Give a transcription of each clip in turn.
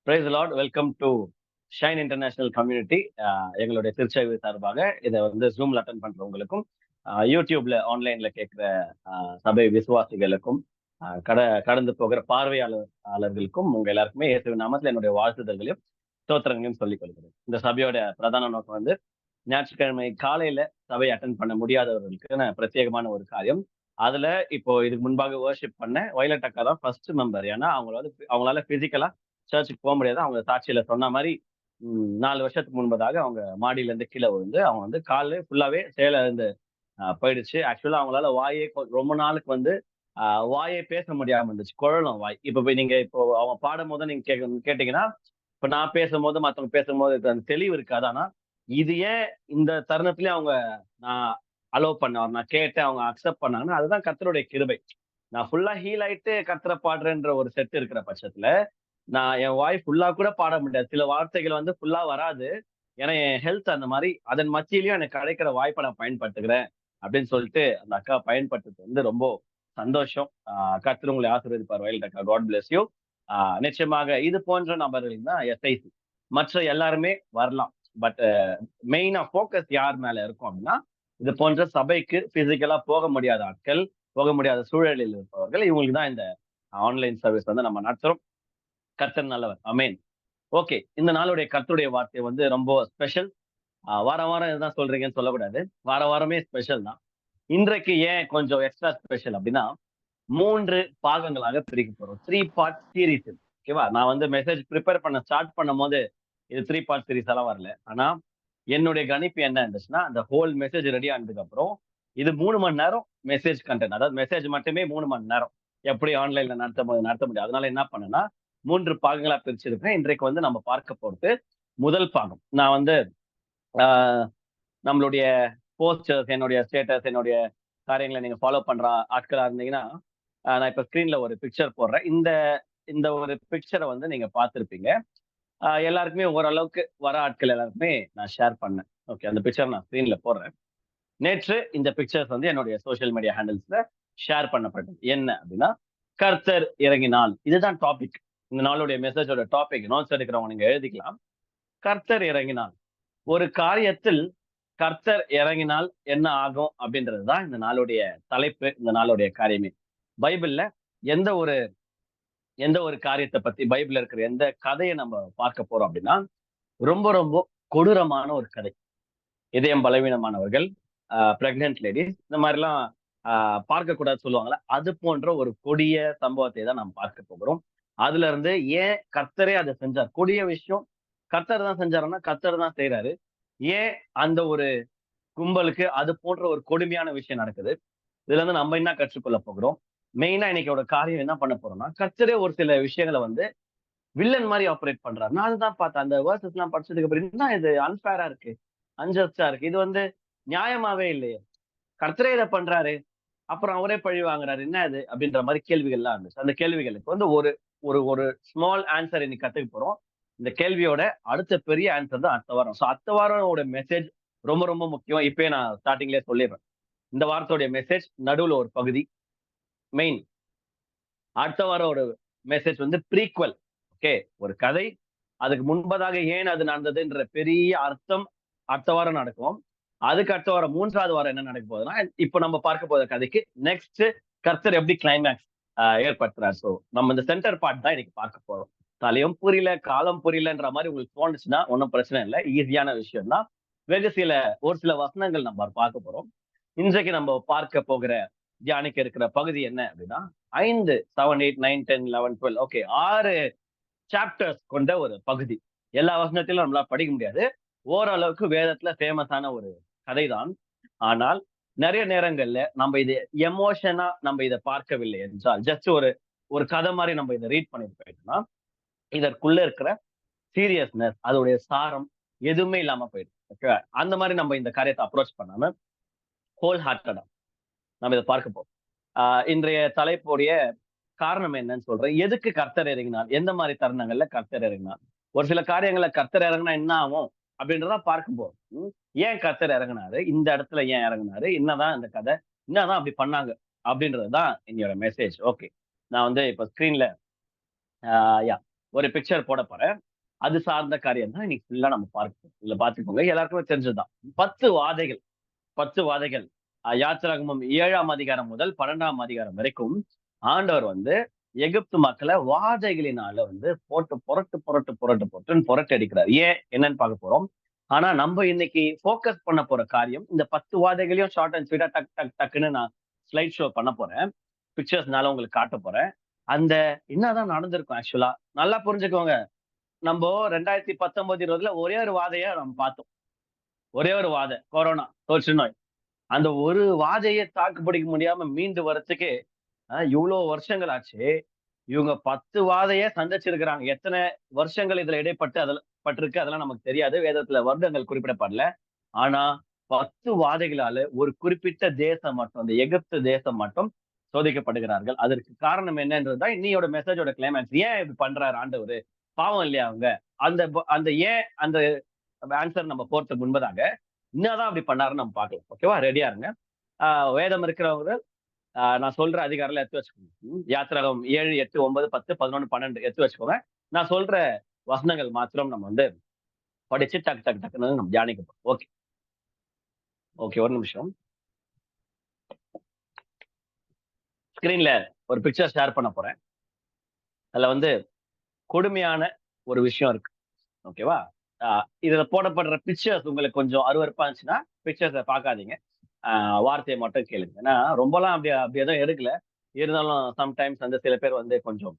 Price lord. Welcome to shine international community. எங்களுடைய திருச்செவி சார்பாக இதை வந்து ஜூம்ல அட்டன் பண்றவங்களுக்கும் யூடியூப்ல ஆன்லைன்ல கேட்கிற சபை விசுவாசிகளுக்கும் கடந்து போகிற பார்வையாளர்களுக்கும் உங்க எல்லாருக்குமே இயேசுவின் நாமத்தில் என்னுடைய வாழ்த்துதல்களையும் ஸ்தோத்திரங்களையும் சொல்லிக் கொள்கிறேன். இந்த சபையோட பிரதான நோக்கம் வந்து ஞாயிற்றுக்கிழமை காலையில சபை அட்டன் பண்ண முடியாதவர்களுக்கு பிரத்யேகமான ஒரு காரியம். அதுல இப்போ இதுக்கு முன்பாக வர்ஷிப் பண்ண வயலட் அக்கா தான் ஃபர்ஸ்ட் மெம்பர். ஏன்னா அவங்களால பிசிக்கலா சர்ச்சுக்கு போக முடியாது. அவங்க சாட்சியில சொன்ன மாதிரி 4 வருஷத்துக்கு முன்பதாக அவங்க மாடியில இருந்து கீழே விழுந்து அவங்க வந்து காலு ஃபுல்லாவே சேல இருந்து போயிடுச்சு. ஆக்சுவலா அவங்களால வாயே ரொம்ப நாளுக்கு வந்து வாயே பேச முடியாம இருந்துச்சு. குழலும் வாய். இப்ப போய் நீங்க இப்போ அவங்க பாடும் போது நீங்க கேட்டீங்கன்னா, இப்ப நான் பேசும்போது மத்தவங்க பேசும்போது அந்த தெளிவு இருக்காது. ஆனா இது ஏன் இந்த தருணத்திலயும் அவங்க நான் அலோவ் பண்ண நான் கேட்டேன், அவங்க அக்செப்ட் பண்ணாங்கன்னா அதுதான் கர்த்தருடைய கிருபை. நான் ஃபுல்லா ஹீல் ஆயிட்டு கர்த்தரை பாடுறேன்ற ஒரு செட் இருக்கிற பட்சத்துல நான் என் வாய் ஃபுல்லா கூட பாட முடியாது. சில வார்த்தைகள் வந்து ஃபுல்லா வராது. ஏன்னா என் ஹெல்த் அந்த மாதிரி. அதன் மத்தியிலயும் எனக்கு கிடைக்கிற வாய்ப்பை நான் பயன்படுத்துகிறேன் அப்படின்னு சொல்லிட்டு அந்த அக்கா பயன்படுத்துறது வந்து ரொம்ப சந்தோஷம். கர்த்தர் உங்களை ஆசீர்வதிப்பார். வயல் அக்கா, காட் பிளஸ் யூ. நிச்சயமாக இது போன்ற நபர்கள் தான் எஸ்ஐசி. மற்ற எல்லாருமே வரலாம். பட் மெயினா போக்கஸ் யார் மேல இருக்கும் அப்படின்னா, இது போன்ற சபைக்கு பிசிக்கலா போக முடியாத ஆட்கள், போக முடியாத சூழலில் இருப்பவர்கள், இவங்களுக்கு தான் இந்த ஆன்லைன் சர்வீஸ் வந்து நம்ம நடத்துறோம். கர்த்தர் நல்லவர். அமேன். ஓகே, இந்த நாளுடைய கர்த்தருடைய வார்த்தை வந்து ரொம்ப ஸ்பெஷல். வாரம் வாரம் இதுதான் சொல்றீங்கன்னு சொல்லக்கூடாது. வாரமே ஸ்பெஷல் தான். இன்றைக்கு ஏன் கொஞ்சம் எக்ஸ்ட்ரா ஸ்பெஷல் அப்படின்னா, 3 பாகங்களாக பிரிக்க போறோம். 3 பார்ட் சீரீஸ். ஓகேவா? நான் வந்து மெசேஜ் ப்ரிப்பேர் பண்ண ஸ்டார்ட் பண்ணும் போது இது 3 பார்ட் சீரீஸ் எல்லாம் வரல. ஆனா என்னுடைய கணிப்பு என்ன இருந்துச்சுன்னா, அந்த ஹோல் மெசேஜ் ரெடி ஆனதுக்கு அப்புறம் இது 3 மணி நேரம் மெசேஜ் கண்டென்ட். அதாவது மெசேஜ் மட்டுமே 3 மணி நேரம். எப்படி ஆன்லைன்ல நடத்த முடியும். அதனால என்ன பண்ணேன்னா 3 பாகங்களா பிரிச்சிருக்கேன். இன்றைக்கு வந்து நம்ம பார்க்க போறது முதல் பாகம். நான் வந்து நம்மளுடைய போஸ்டர்ஸ், என்னுடைய ஸ்டேட்டஸ், என்னுடைய காரியங்களை நீங்க ஃபாலோ பண்ற ஆட்களா இருந்தீங்கன்னா, நான் இப்ப ஸ்கிரீன்ல ஒரு பிக்சர் போடுறேன். இந்த இந்த ஒரு பிக்சரை வந்து நீங்க பார்த்திருப்பீங்க. எல்லாருக்குமே ஓரளவுக்கு வர ஆட்கள் எல்லாருக்குமே நான் ஷேர் பண்ணேன். ஓகே, அந்த பிக்சர் நான் ஸ்கிரீன்ல போடுறேன். நேற்று இந்த பிக்சர்ஸ் வந்து என்னுடைய சோசியல் மீடியா ஹேண்டில்ஸ்ல ஷேர் பண்ணப்பட்டது. என்ன அப்படின்னா, கர்த்தர் இறங்கினால். இதுதான் டாபிக். இந்த நாளுடைய மெசேஜோட டாபிக். நோட்ஸ் எடுக்கிறவங்க நீங்க எழுதிக்கலாம். கர்த்தர் இறங்கினால். ஒரு காரியத்தில் கர்த்தர் இறங்கினால் என்ன ஆகும் அப்படின்றதுதான் இந்த நாளுடைய தலைப்பு, இந்த நாளுடைய காரியமே. பைபிள்ல எந்த ஒரு எந்த ஒரு காரியத்தை பத்தி பைபிள்ல இருக்கிற எந்த கதையை நம்ம பார்க்க போறோம் அப்படின்னா, ரொம்ப ரொம்ப கொடூரமான ஒரு கதை. இதயம் பலவீனமானவர்கள், பிரெக்னென்ட் லேடிஸ், இந்த மாதிரி எல்லாம் பார்க்க கூடாது சொல்லுவாங்கல்ல, அது போன்ற ஒரு கொடிய சம்பவத்தை தான் நாம் பார்க்க போகிறோம். அதுல இருந்து ஏன் கர்த்தரே அதை செஞ்சார், கொடிய விஷயம் கர்த்தர் தான் செஞ்சாருன்னா கர்த்தர் தான் செய்யறாரு. ஏன் அந்த ஒரு கும்பலுக்கு அது போன்ற ஒரு கொடுமையான விஷயம் நடக்குது. இதுல இருந்து நம்ம என்ன கற்றுக்கொள்ள போகிறோம். மெயினா இன்னைக்கோட காரியம் என்ன பண்ண போறோம்னா, கர்த்தரே ஒரு சில விஷயங்களை வந்து வில்லன் மாதிரி ஆப்ரேட் பண்றாரு. நான் அதுதான் பார்த்தேன். அந்த வேர்சஸ் எல்லாம் படிச்சதுக்கு அப்புறம் என்ன இது அன்பேரா இருக்கு, அன்ஜஸ்டா இருக்கு, இது வந்து நியாயமாவே இல்லையே, கர்த்தரே இதை பண்றாரு, அப்புறம் அவரே பழி வாங்குறாரு, என்ன இது அப்படின்ற மாதிரி கேள்விகள்லாம் இருந்துச்சு. அந்த கேள்விகளுக்கு வந்து ஒரு ஒரு ஒரு ஸ்மால் ஆன்சர் இன்னைக்கு கத்துக்க போறோம். இந்த கேள்வியோட அடுத்த பெரிய ஆன்சர் தான் அடுத்த வாரம். ஸோ அடுத்த வாரோட மெசேஜ் ரொம்ப ரொம்ப முக்கியம். இப்பயே நான் ஸ்டார்டிங்லேயே சொல்லிடுறேன். இந்த வாரத்தோடைய மெசேஜ் நடுவுல ஒரு பகுதி மெயின். அடுத்த வாரோட மெசேஜ் வந்து ப்ரீக்வல். ஓகே, ஒரு கதை, அதுக்கு முன்பதாக ஏன் அது நடந்ததுன்ற பெரிய அர்த்தம் அடுத்த வாரம் நடக்கும். அதுக்கு அடுத்த வாரம் 3வது வாரம் என்ன நடக்க போகுதுன்னா, இப்ப நம்ம பார்க்க போற கதைக்கு நெக்ஸ்ட் கர்த்தர் எப்படி கிளைமேக்ஸ் ஏற்படுத்துறாரு. ஸோ நம்ம இந்த சென்டர் பார்ட் தான் இன்னைக்கு பார்க்க போறோம். தலையும் புரியல, காலம் புரியலன்ற மாதிரி உங்களுக்கு தோணுச்சுன்னா ஒன்றும் பிரச்சனை இல்லை, ஈஸியான விஷயம் தான். ஒரு சில வசனங்கள் நம்ம பார்க்க போறோம். இன்றைக்கு நம்ம பார்க்க போகிற தியானிக்க இருக்கிற பகுதி என்ன அப்படின்னா, 5, 7, 8, 9, 10, 11, 12, ஓகே, 6 சாப்டர்ஸ் கொண்ட ஒரு பகுதி. எல்லா வசனத்திலும் நம்மளால படிக்க முடியாது. ஓரளவுக்கு வேதத்துல ஃபேமஸான ஒரு கதைதான். ஆனால் நிறைய நேரங்கள்ல நம்ம இது எமோஷனா நம்ம இதை பார்க்கவில்லை என்றால், ஜஸ்ட் ஒரு ஒரு கதை மாதிரி நம்ம இதை ரீட் பண்ணிட்டு போயிட்டோம்னா, இதற்குள்ள இருக்கிற சீரியஸ்னஸ், அதோடைய சாரம் எதுவுமே இல்லாம போயிடும். ஓகே, அந்த மாதிரி நம்ம இந்த காரியத்தை அப்ரோச் பண்ணாம ஹோல் ஹார்ட்டடா நம்ம இதை பார்க்க போறோம். இன்றைய தலைப்புடைய காரணம் என்னன்னு சொல்றேன். எதுக்கு கர்த்தர் இறங்கினார், எந்த மாதிரி தருணங்கள்ல கர்த்தர் இறங்கினார், ஒரு சில காரியங்களை கர்த்தர் இறங்கினா என்ன ஆகும் அப்படின்றதான் பார்க்க போறோம். ஏன் கர்த்தர் இறங்கினாரு, இந்த இடத்துல ஏன் இறங்கினாரு, என்னதான் இந்த கதை, என்னதான் அப்படி பண்ணாங்க அப்படின்றதுதான் என்னோட மெசேஜ். ஓகே, நான் வந்து இப்ப ஸ்கிரீன்ல யா ஒரு பிக்சர் போட போறேன். அது சார்ந்த காரியம் தான் இன்னைக்கு ஃபுல்லா நம்ம பார்ப்போம். இதுல பார்த்துக்கோங்க. எல்லாருக்குமே தெரிஞ்சதுதான். 10 வாதைகள் 10 வாதைகள். யாத்திராகமம் 7ஆம் அதிகாரம் முதல் 12ஆம் அதிகாரம் வரைக்கும் ஆண்டவர் வந்து எகிப்து மக்களை வாதைகளினால வந்து போட்டு புரட்டு புரட்டு புரட்டு புரட்டுன்னு புரட்டு அடிக்கிறார். ஏன் என்னன்னு பார்க்க போறோம். ஆனா நம்ம இன்னைக்கு ஃபோக்கஸ் பண்ண போற காரியம் இந்த 10 வாதைகளையும் ஷார்ட் அண்ட் ஸ்வீட்டா டக் டக் டக்குன்னு நான் ஸ்லைட் ஷோ பண்ண போறேன். பிக்சர்ஸ்னால உங்களுக்கு காட்ட போறேன். அந்த என்னதான் நடந்திருக்கும் ஆக்சுவலா நல்லா புரிஞ்சுக்கோங்க. நம்ம 2019, 20ல ஒரே ஒரு வாதைய நம்ம பார்த்தோம். ஒரே ஒரு வாதை கொரோனா தொற்று நோய். அந்த ஒரு வாதைய தாக்கு பிடிக்க முடியாம மீண்டு வரத்துக்கு இவ்வளவு வருஷங்கள் ஆச்சு. இவங்க 10 வாதைய சந்திச்சிருக்கிறாங்க. எத்தனை வருஷங்கள் இதுல இடைப்பட்டு அதுல பட்டிருக்கு அதெல்லாம் நமக்கு தெரியாது. வேதத்துல வருடங்கள் குறிப்பிடப்படல. ஆனா 10 வாதைகளால ஒரு குறிப்பிட்ட தேசம் மட்டும், அந்த எகிப்து தேசம் மட்டும் சோதிக்கப்படுகிறார்கள். அதற்கு காரணம் என்னன்றதுதான் இன்னையோட மெசேஜோட கிளைமாக்ஸ். ஏன் இப்படி பண்றாரு ஆண்டவரு? பாவம் இல்லையா அவங்க? அந்த ஏன் அந்த ஆன்சர் நம்ம போறதுக்கு முன்பதாக என்னதான் அப்படி பண்ணாருன்னு நம்ம பார்க்கலாம். ஓகேவா? ரெடியா இருங்க. வேதம் இருக்கிறவங்க நான் சொல்ற அதிகாரம்ல எடுத்து வச்சுக்கோங்க. யாத்திராகமம் 7, 8, 9, 10, 11, 12 எடுத்து வச்சுக்கோங்க. நான் சொல்ற வசனங்கள் மாத்திரம் நம்ம வந்து படிச்சு டக்கு டக்கு டக்குன்னு நம்ம தியானிக்க போறோம். ஓகே ஓகே ஒரு நிமிஷம். ஸ்கிரீன்ல ஒரு பிக்சர் ஷேர் பண்ண போறேன். அதுல வந்து கொடுமையான ஒரு விஷயம் இருக்கு. ஓகேவா? இதுல போடப்படுற பிக்சர்ஸ் உங்களுக்கு கொஞ்சம் அருவருப்பா இருந்துச்சுன்னா பிக்சர்ஸை பார்க்காதீங்க. வார்த்தையை மட்டும் கேளுங்க. ஏன்னா ரொம்பலாம் அப்படி அப்படி எதுவும் எடுக்கல. இருந்தாலும் சம்டைம்ஸ் வந்து சில பேர் வந்து கொஞ்சம்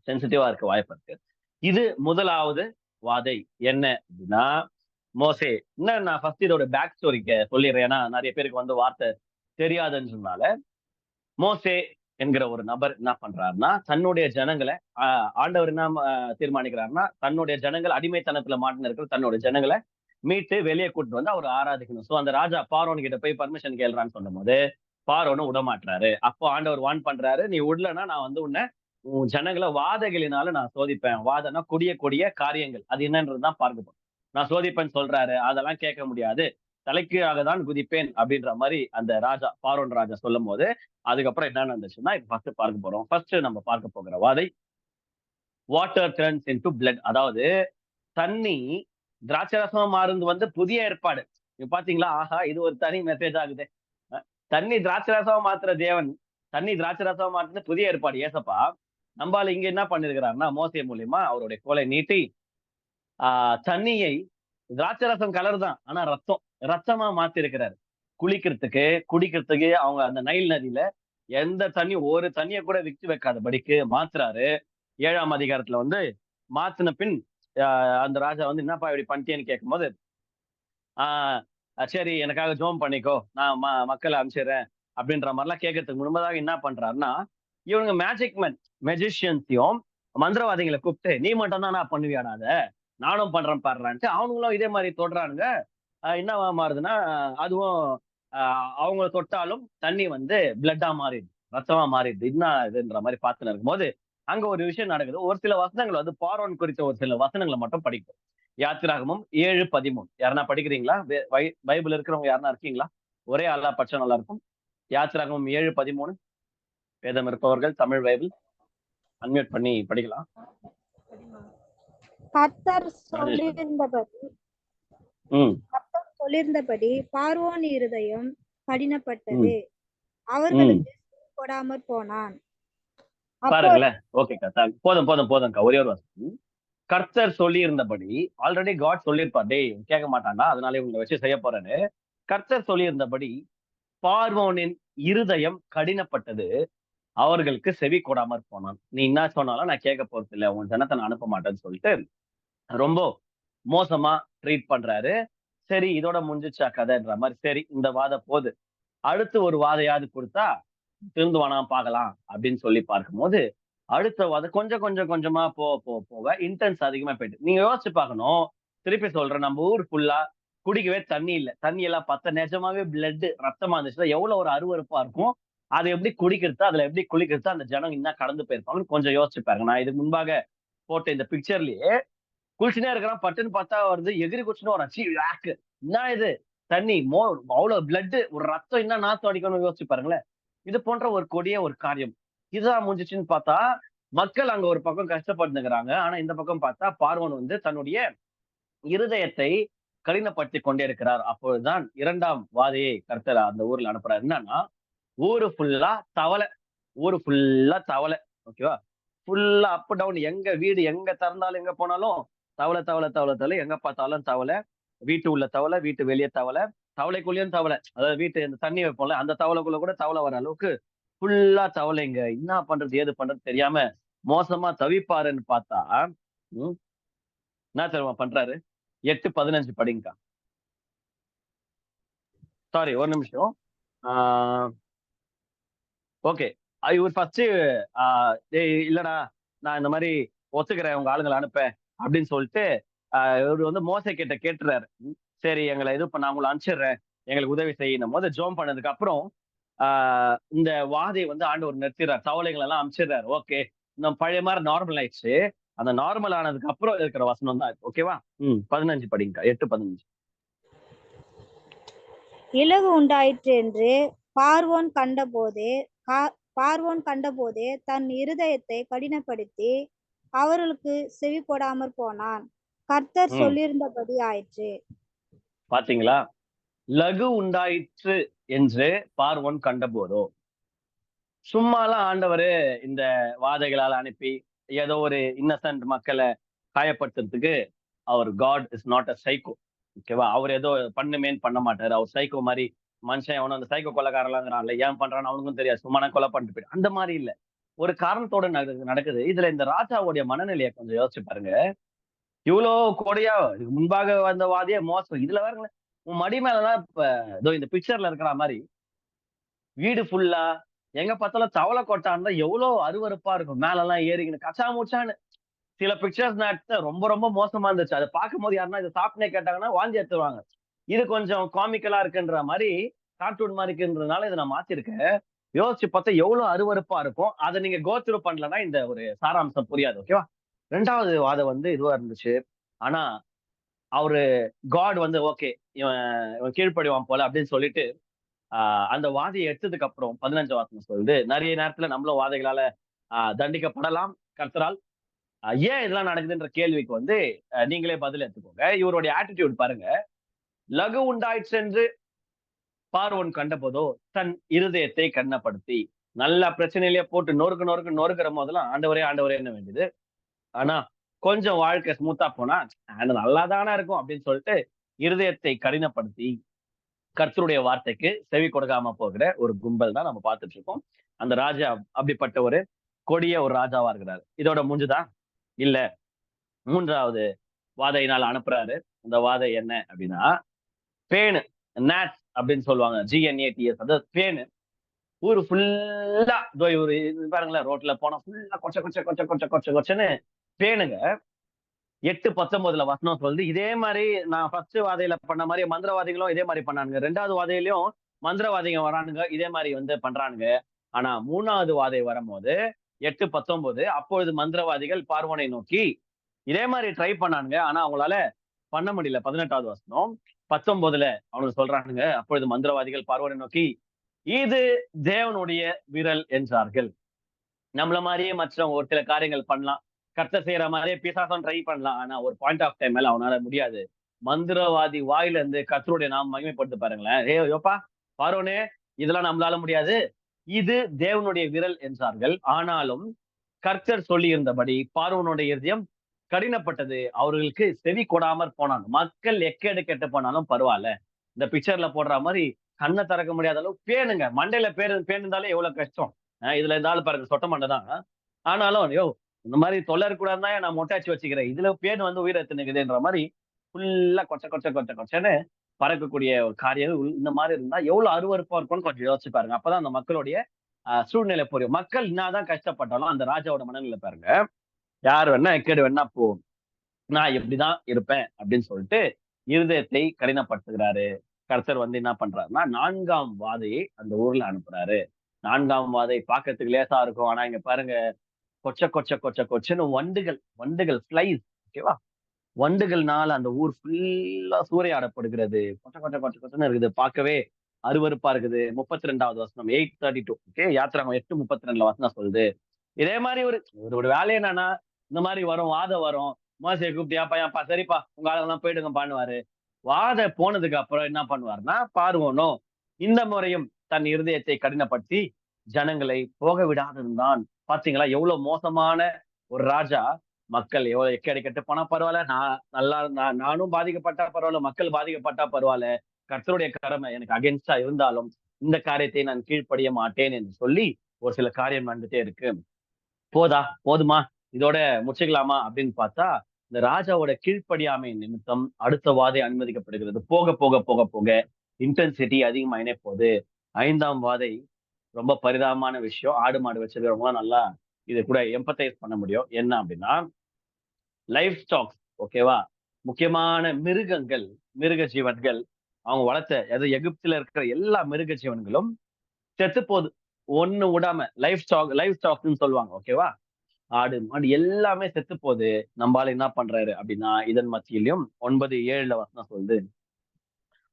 சென்சிட்டிவா இருக்க வாய்ப்பு இருக்கு. இது முதலாவது வாதை என்ன அப்படின்னா மோசே. இன்னும் நான் ஃபர்ஸ்ட் இதோட பேக் ஸ்டோரிக்கு சொல்லிடுறேன். ஏன்னா நிறைய பேருக்கு வந்து வார்த்தை தெரியாதுன்னு சொன்னால மோசே என்கிற ஒரு நபர் என்ன பண்றாருன்னா தன்னுடைய ஜனங்களை ஆண்டவர் என்ன தீர்மானிக்கிறாருன்னா தன்னுடைய ஜனங்கள் அடிமைத்தனத்துல மாட்டின இருக்கிற தன்னுடைய ஜனங்களை மீட்டு வெளியே கூட்டு வந்து அவர் ஆராதிக்கணும். சோ அந்த ராஜா பார்வோன் கிட்ட போய் பர்மிஷன் கேள்றான்னு சொன்னும் போது பார்வோனும் விடமாட்டுறாரு. அப்போ ஆண்டவர் வான் பண்றாரு, நீ விடலன்னா நான் வந்து உன்னை உன் ஜனங்களை வாதைகளினால நான் சோதிப்பேன். வாதனா கொடிய கொடிய காரியங்கள் அது என்னன்றதுதான் பார்க்கப்படும். நான் சோதிப்பேன்னு சொல்றாரு, அதெல்லாம் கேட்க முடியாது. தலைக்கீழாக தான் குதிப்பேன் அப்படின்ற மாதிரி அந்த ராஜா பார்வோன் ராஜா சொல்லும் போது அதுக்கப்புறம் என்ன நடந்துச்சுன்னா இப்ப ஃபர்ஸ்ட் பார்க்க போறோம். ஃபர்ஸ்ட் நம்ம பார்க்க போகிற வாதை வாட்டர் டர்ன்ஸ் இன்டு பிளட். அதாவது தண்ணி திராட்சரசமா மாறுது வந்து புதிய ஏற்பாடு. நீங்க பாத்தீங்களா? ஆஹா இது ஒரு தனி மெசேஜ் ஆகுது. தண்ணி திராட்சரசமா மாத்துற தேவன் தண்ணி திராட்சரசமா மாத்துறது புதிய ஏற்பாடு ஏசப்பா. நம்பால இங்க என்ன பண்ணிருக்கிறாருன்னா மோசே மூலியமா அவருடைய கோலை நீட்டி தண்ணியை திராட்சரசம் கலர் தான் ஆனா ரத்தமா மாத்தி இருக்கிறாரு. குளிக்கிறதுக்கு குடிக்கிறதுக்கு அவங்க அந்த நைல் நதியில எந்த தண்ணி ஒரு தண்ணிய கூட விட்டு வைக்காதபடிக்கு மாத்துறாரு. 7ஆம் அதிகாரத்துல வந்து மாத்தின பின் அந்த ராஜா வந்து என்னப்பா இப்படி பண்ணிட்டேன்னு கேட்கும்போது ஆஹ் சரி எனக்காக ஜோம் பண்ணிக்கோ நான் மக்களை அனுப்பிச்சிடுறேன் அப்படின்ற மாதிரிலாம் கேட்கறதுக்கு முன்பதாக என்ன பண்றாருன்னா இவங்க மேஜிக் மேன் மெஜிஷியன்ஸையும் மந்திரவாதிகளை கூப்பிட்டு நீ மட்டும் தான் நான் பண்ணுவியாடா அத நானும் பண்றேன் பாடுறான்ட்டு அவங்களும் இதே மாதிரி தொடுறானுங்க. என்னவா மாறுதுன்னா அதுவும் அவங்க தொட்டாலும் தண்ணி வந்து பிளட்டா மாறிடுது, ரத்தமா மாறிடுது. என்ன இதுன்ற மாதிரி பார்த்துன்னு இருக்கும்போது அங்க ஒரு விஷயம் நடக்குது. ஒரு சில வசனங்கள் வந்து பார்வோன் குறித்த ஒரு சில வசனங்களை மட்டும் படிக்கும். யாத்திராகமம் 7:13 யாருன்னா படிக்கிறீங்களா? பைபிள் இருக்கிறவங்க யாருன்னா இருக்கீங்களா? ஒரே ஆளா படிச்சா நல்லா இருக்கும். யாத்திராகமம் 7:13 வேதம் இருப்பவர்கள் தமிழ் பைபிள் அன்மியூட் பண்ணி படிக்கலாம். கர்த்தர் சொல்லியிருந்தபடி பார்வோன் இருதயம் கடினப்பட்டது, அவர்களுக்கு கொடாமற் போனான். பாருங்களேன். ஓகேக்கா போதும் போதும் போதும்க்கா. ஒரே ஒரு வசனம். கர்த்தர் சொல்லி இருந்தபடி ஆல்ரெடி காட் சொல்லியிருப்பார். டேய் கேட்க மாட்டான்டா அதனால இவங்களை வச்சு செய்ய போறேன்னு கர்த்தர் சொல்லியிருந்தபடி பார்வோனின் இருதயம் கடினப்பட்டது, அவர்களுக்கு செவி கொடாமற் போனான். நீ என்ன சொன்னாலும் நான் கேட்க போறது இல்லை, உன் ஜனத்தை நான் அனுப்ப மாட்டேன்னு சொல்லிட்டு ரொம்ப மோசமா ட்ரீட் பண்றாரு. சரி இதோட முடிஞ்சிச்சா கதைன்ற மாதிரி சரி இந்த வாதம் போது அடுத்து ஒரு வாதையாவது கொடுத்தா திருந்துவானா பார்க்கலாம் அப்படின்னு சொல்லி பார்க்கும்போது அடுத்த வாதம் கொஞ்சம் கொஞ்சம் கொஞ்சமா போக இன்டென்ஸ் அதிகமா போயிட்டு நீங்க யோசிச்சு பார்க்கணும். திருப்பி சொல்றேன், நம்ம ஊர் ஃபுல்லா குடிக்கவே தண்ணி இல்லை, தண்ணி எல்லாம் நிஜமாவே பிளட் ரத்தமா இருந்துச்சுன்னா எவ்வளவு ஒரு அருவருப்பா இருக்கும். அதை எப்படி குடிக்கிறது, அதுல எப்படி குளிக்கிறது, அந்த ஜனம் இன்னும் கடந்து போயிருப்பாங்கன்னு கொஞ்சம் யோசிச்சு பாருங்க. நான் இதுக்கு முன்பாக போட்ட இந்த பிக்சர்லயே குளிச்சுனே இருக்கிறான், பட்டுன்னு பார்த்தா வருது எகிரி குச்சின்னு வரான். என்ன இது தண்ணி அவ்வளவு பிளட் ஒரு ரத்தம் என்ன நாத்து அடிக்கணும்னு யோசிச்சு பாருங்களேன். இது போன்ற ஒரு கொடிய ஒரு காரியம் இதுதான் முடிஞ்சிச்சுன்னு பார்த்தா மக்கள் அங்க ஒரு பக்கம் கஷ்டப்பட்டுக்கிறாங்க. ஆனா இந்த பக்கம் பார்த்தா பார்வோன் வந்து தன்னுடைய இருதயத்தை கடினப்படுத்திக் கொண்டே இருக்கிறார். அப்பொழுதுதான் 2ஆம் வாதையை கர்த்தர் அந்த ஊர்ல அனுப்புறாரு. என்னன்னா, ஊரு ஃபுல்லா தவளை. ஊரு ஃபுல்லா தவளை. ஓகேவா? ஃபுல்லா அப் டவுன் எங்க வீடு எங்க திறந்தாலும், எங்க போனாலும் தவளை, தவளை, தவளை, தவளை. எங்க பார்த்தாலும் தவளை. வீட்டு உள்ள தவளை, வீட்டு வெளிய தவளை. தவளைக்குள்ளேயும் தவளை. அதாவது வீட்டு இந்த தண்ணி வைப்போம்ல, அந்த தவளைக்குள்ள கூட தவளை வர அளவுக்கு ஃபுல்லா தவளைங்க. என்ன பண்றது? ஏது பண்றது தெரியாம மோசமா தவிப்பாருன்னு பார்த்தா, ம் என்ன தெரியுமா பண்றாரு? 8:15 படிங்கக்கா. சாரி ஒரு நிமிஷம். ஆ ஓகே. இவரு ஃபர்ஸ்ட்டு ஆ "டேய் இல்லடா, நான் இந்த மாரி ஒத்துக்கிறேன் உங்க ஆளுங்கள அனுப்ப" அப்படின்னு சொல்லிட்டு, இவரு வந்து மோசே கிட்ட கேட்டுறாரு. சரி எங்கள இது பண்ண நான் உங்கள அனுப்பிச்சிடுறேன். எங்களுக்கு உதவி செய்யுன்னும்போது ஜெபம் பண்ணதுக்கு அப்புறம், ஆ இந்த வாதை வந்து ஆண்டவர் நிறுத்திறார். தவளைகள எல்லாம் அனுப்பிச்சிடுறாரு. ஓகே. நம்ம பழைய மாரி நார்மல் ஆயிடுச்சு. அந்த நார்மல் ஆனதுக்கு அப்புறம் இருக்கிற வசனம் தான் இது. ஓகேவா? 15 படிங்கக்கா. 8:15. இலகு உண்டாயிற்று என்று பார்வோன் கண்டபோதே பார்வோன் கண்டபோதே தன் இருதயத்தை கடினப்படுத்தி அவர்களுக்கு செவி கொடாமற் போனான். கர்த்தர் ம். சொல்லியிருந்தபடி ஆயிற்று. பார்த்தீங்களா? லகு உண்டாயிற்று என்று பார்வோன் கண்டபோதோ சும்மாலாம் ஆண்டவரு இந்த வாதைகளால அனுப்பி, ஏதோ ஒரு இன்னசென்ட் மக்கள காயப்படுத்துறதுக்கு அவர் god is not a psycho. ஓகேவா? அவர் ஏதோ பண்ணுமேன்னு பண்ண மாட்டாரு. அவர் சைக்கோ மாரி மனுஷன் எவனோ அந்த சைக்கோ கொலைகாரன்லாங்கிறான்ல, ஏன் பண்றான்னு அவனுக்கும் தெரியாது. சும்மா நான் கொலை பண்ணிட்டு போயிடு அந்த மாரி இல்ல. ஒரு காரணத்தோட நடக்குது. இதுல இந்த ராஜாவுடைய மனநிலைய கொஞ்சம் யோசிச்சு பாருங்க. இவ்ளோ கொடையா இதுக்கு முன்பாக வந்த வாதியே மோசம். இதுல பாருங்களேன், உன் மடி மேலலாம் இப்ப இதோ இந்த பிக்சர்ல இருக்கிற மாரி வீடு ஃபுல்லா எங்க பார்த்தாலும் தவளை கொட்டான் தான் எவ்வளோ அருவருப்பா இருக்கும். மேலலாம் ஏறிக்கின்னு கச்சா முச்சான்னு சில பிக்சர்ஸ் நான் எடுத்தேன். ரொம்ப ரொம்ப மோசமா இருந்துச்சு. அத பார்க்கும்போது யாருன்னா இத சாப்பிட்டேனே கேட்டாங்கன்னா வாந்தி எடுத்துருவாங்க. இது கொஞ்சம் காமிக்கலா இருக்குன்ற மாரி, கார்ட்டூன் மாரி இருக்குன்றதுனால இத நான் மாத்திருக்கேன். யோசிச்சு பார்த்தா எவ்வளோ அருவருப்பா இருக்கும். அத நீங்க கோ த்ரூ பண்ணலன்னா இந்த ஒரு சாராம்சம் புரியாது. ஓகேவா? 2வது வாதம் வந்து இதுவா இருந்துச்சு. ஆனா அவரு காட் வந்து ஓகே. இவன் இவன் கீழ்ப்படிவான் போல அப்படின்னு சொல்லிட்டு, ஆ அந்த வாதைய எடுத்ததுக்கு அப்புறம் 15 வசனம் சொல்லுது. நெறைய நேரத்துல நம்மளும் வாதைகளால தண்டிக்கப்படலாம் கர்த்தரால். ஏன் இதெல்லாம் நடக்குதுன்ற கேள்விக்கு வந்து நீங்களே பதில் எடுத்துக்கோங்க. இவருடைய ஆட்டிட்யூட் பாருங்க. லகு உண்டாயிற்று என்று பார்வோன் கண்டபோதோ, தன் இருதயத்தை கடினப்படுத்தி, நல்லா பிரச்சனையிலேயே போட்டு நொறுக்கு நொறுக்கு நொறுக்குற போதெல்லாம் ஆண்டவரே ஆண்டவரேன்ன வேண்டியது. ஆனா கொஞ்சம் வாழ்க்கை ஸ்மூத்தா போனா, நல்லா தானே இருக்கும் அப்படின்னு சொல்லிட்டு இருதயத்தை கடினப்படுத்தி கர்த்தருடைய வார்த்தைக்கு செவி கொடுக்காம போகிற ஒரு கும்பல் தான் நம்ம பார்த்துட்டு இருக்கோம். அந்த ராஜா அப்படிப்பட்ட ஒரு கொடிய ஒரு ராஜாவா இருக்கிறாரு. இதோட முடிஞ்சுதா? இல்ல. 3வது வாதையினால் அனுப்புறாரு. அந்த வாதை என்ன அப்படின்னா, பேனு, gnats அப்படின்னு சொல்லுவாங்க. ஜிஎன்ஏடிஎஸ் அதாவது பேனு. ஊரு ஃபுல்லா இதோ இவரு இது பாருங்களேன் ரோட்ல போனா ஃபுல்லா கொச்ச கொச்ச கொச்ச கொச்ச கொச்ச கொச்சன்னு பேனுங்க. 8:19 வசனம் சொல்லுது. இதே மாரி நான் ஃபர்ஸ்ட் வாதையில பண்ண மாரி மந்திரவாதிகளும் இதே மாரி பண்ணானுங்க. 2வது வாதையிலயும் மந்திரவாதிங்க வரானுங்க. இதே மாரி வந்து பண்றானுங்க. ஆனா 3வது வாதை வரும்போது 8:19 அப்பொழுது மந்திரவாதிகள் பார்வோனை நோக்கி இதே மாரி ட்ரை பண்ணானுங்க. ஆனா அவங்களால பண்ண முடியல. 18வது வசனம். 19ல அவனுங்க சொல்றானுங்க. அப்பொழுது மந்திரவாதிகள் பார்வோனை நோக்கி, "இது தேவனுடைய விரல்" என்றார்கள். நம்மள மாரியே மற்றவங்க ஒரு சில காரியங்கள் பண்ணலாம். கர்த்தர் செய்யற மாரியே பிசாசும் ட்ரை பண்ணலாம். ஆனா ஒரு பாயிண்ட் ஆஃப் டைம் மேல அவனால முடியாது. மந்திரவாதி வாயில இருந்து கர்த்தருடைய நாமம் மகிமைப்படுத்து பாருங்களேன். "ஏய் யோப்பா, பார்வோனே இதெல்லாம் நம்மளால முடியாது. இது தேவனுடைய விரல்" என்றார்கள். ஆனாலும் கர்த்தர் சொல்லியிருந்தபடி பார்வோனுடைய இருதயம் கடினப்பட்டது. அவர்களுக்கு செவி கொடாமற் போனாங்க. மக்கள் எக்கேடு கெட்டு போனாலும் பரவால்ல. இந்த பிக்சர்ல போடுற மாரி கண்ண திறக்க முடியாத அளவுக்கு பேனுங்க. மண்டையில பேன் இருந்தாலே எவ்வளவு கஷ்டம். இதுல இந்த ஆளு பாருங்க சொட்ட மண்டை தான். ஆனாலும் யோவ் இந்த மாரி தொல்லை இருக்கக்கூடாதுன்னு தான் நான் மொட்டை அடிச்சு வச்சுக்கிறேன். இதுல பேன் வந்து உயிர எடுத்துன்னுக்குதுன்ற மாரி ஃபுல்லா கொச்ச கொச்ச கொச்ச கொச்சன்னு பறக்கக்கூடிய ஒரு காரியம் இந்த மாரி இருந்தா எவ்வளவு அருவருப்பா இருக்கும்னு கொஞ்சம் யோசிச்சு பாருங்க. அப்பதான் அந்த மக்களுடைய சூழ்நிலை புரியும். மக்கள் என்னாதான் கஷ்டப்பட்டாலும் அந்த ராஜாவோட மனநிலை பாருங்க. யார் வேணா எக்கேடு வேணா போகும். நான் இப்படிதான் இருப்பேன் அப்படின்னு சொல்லிட்டு இருதயத்தை கடினப்படுத்துகிறாரு. கர்த்தர் வந்து என்ன பண்றாருன்னா 4ஆம் வாதையை அந்த ஊர்ல அனுப்புறாரு. 4ஆம் வாதை பார்க்கறதுக்கு லேசா இருக்கும். ஆனா இங்க பாருங்க கொச்ச கொச்ச கொச்ச கொச்சன்னு வண்டுகள் வண்டுகள் ஃப்ளைஸ் ஓகேவா? வண்டுகள்னால அந்த ஊர் ஃபுல்லா சூறையாடப்படுகிறது. கொச்ச கொச்ச கொச்ச கொச்சன்னு இருக்குது. பார்க்கவே அருவருப்பா இருக்குது. 32வது வசனம் 8:32 ஓகே யாத்திராகமம் 8:32 வசனம் சொல்லுது. இதே மாதிரி ஒரு வேலை என்னன்னா, இந்த மாதிரி வரும், வாதம் வரும். மோசைய கூப்பிட்டு, ஏன்ப்பா சரிப்பா உங்க ஆளுங்கெல்லாம் போயிடுங்க பண்ணுவாரு. வாத போனதுக்கு அப்புறம் என்ன பண்ணுவாருன்னா, பார்வோனும் இந்த முறையும் தன் இருதயத்தை கடினப்படுத்தி ஜனங்களை போக விடாதிருந்தான். பாத்தீங்களா? எவ்வளவு மோசமான ஒரு ராஜா. மக்கள் எவ்வளவு எக்கேடு கெட்டு போனா பரவாயில்ல. நானும் பாதிக்கப்பட்டா பரவாயில்ல. மக்கள் பாதிக்கப்பட்டா பரவாயில்ல. கர்த்தருடைய கடமை எனக்கு அகைன்ஸ்டா இருந்தாலும், இந்த காரியத்தை நான் கீழ்ப்படிய மாட்டேன் என்று சொல்லி, ஒரு சில காரியம் நடந்துட்டே இருக்கு. போதுமா? இதோட முடிச்சுக்கலாமா? அப்படின்னு பார்த்தா, இந்த ராஜாவோட கீழ்ப்படியாமை நிமித்தம் அடுத்த வாதை அனுமதிக்கப்படுகிறது. போக, போக, போக, போக இன்டென்சிட்டி அதிகமாயினே போகுது. 5ஆம் வாதை ரொம்ப பரிதாபமான விஷயம். ஆடு, மாடு வச்சிருக்கிறவங்கலாம் நல்லா இது கூட எம்பத்தைஸ் பண்ண முடியும். என்ன அப்படின்னா, லைஃப் ஸ்டாக்ஸ் ஓகேவா? முக்கியமான மிருகங்கள், மிருக ஜீவன்கள் அவங்க வளர்த்த எகிப்துல இருக்கிற எல்லா மிருக ஜீவன்களும் செத்து போகுது. ஒண்ணு விடாம லைஃப் ஸ்டாக்ஸ்ன்னு சொல்லுவாங்க. ஓகேவா? ஆடு, மாடு எல்லாமே செத்து போகுது. நம்ம ஆளு என்ன பண்றாரு அப்படின்னா, இதன் மத்தியிலும் 9:7 வசனம் சொல்லுது.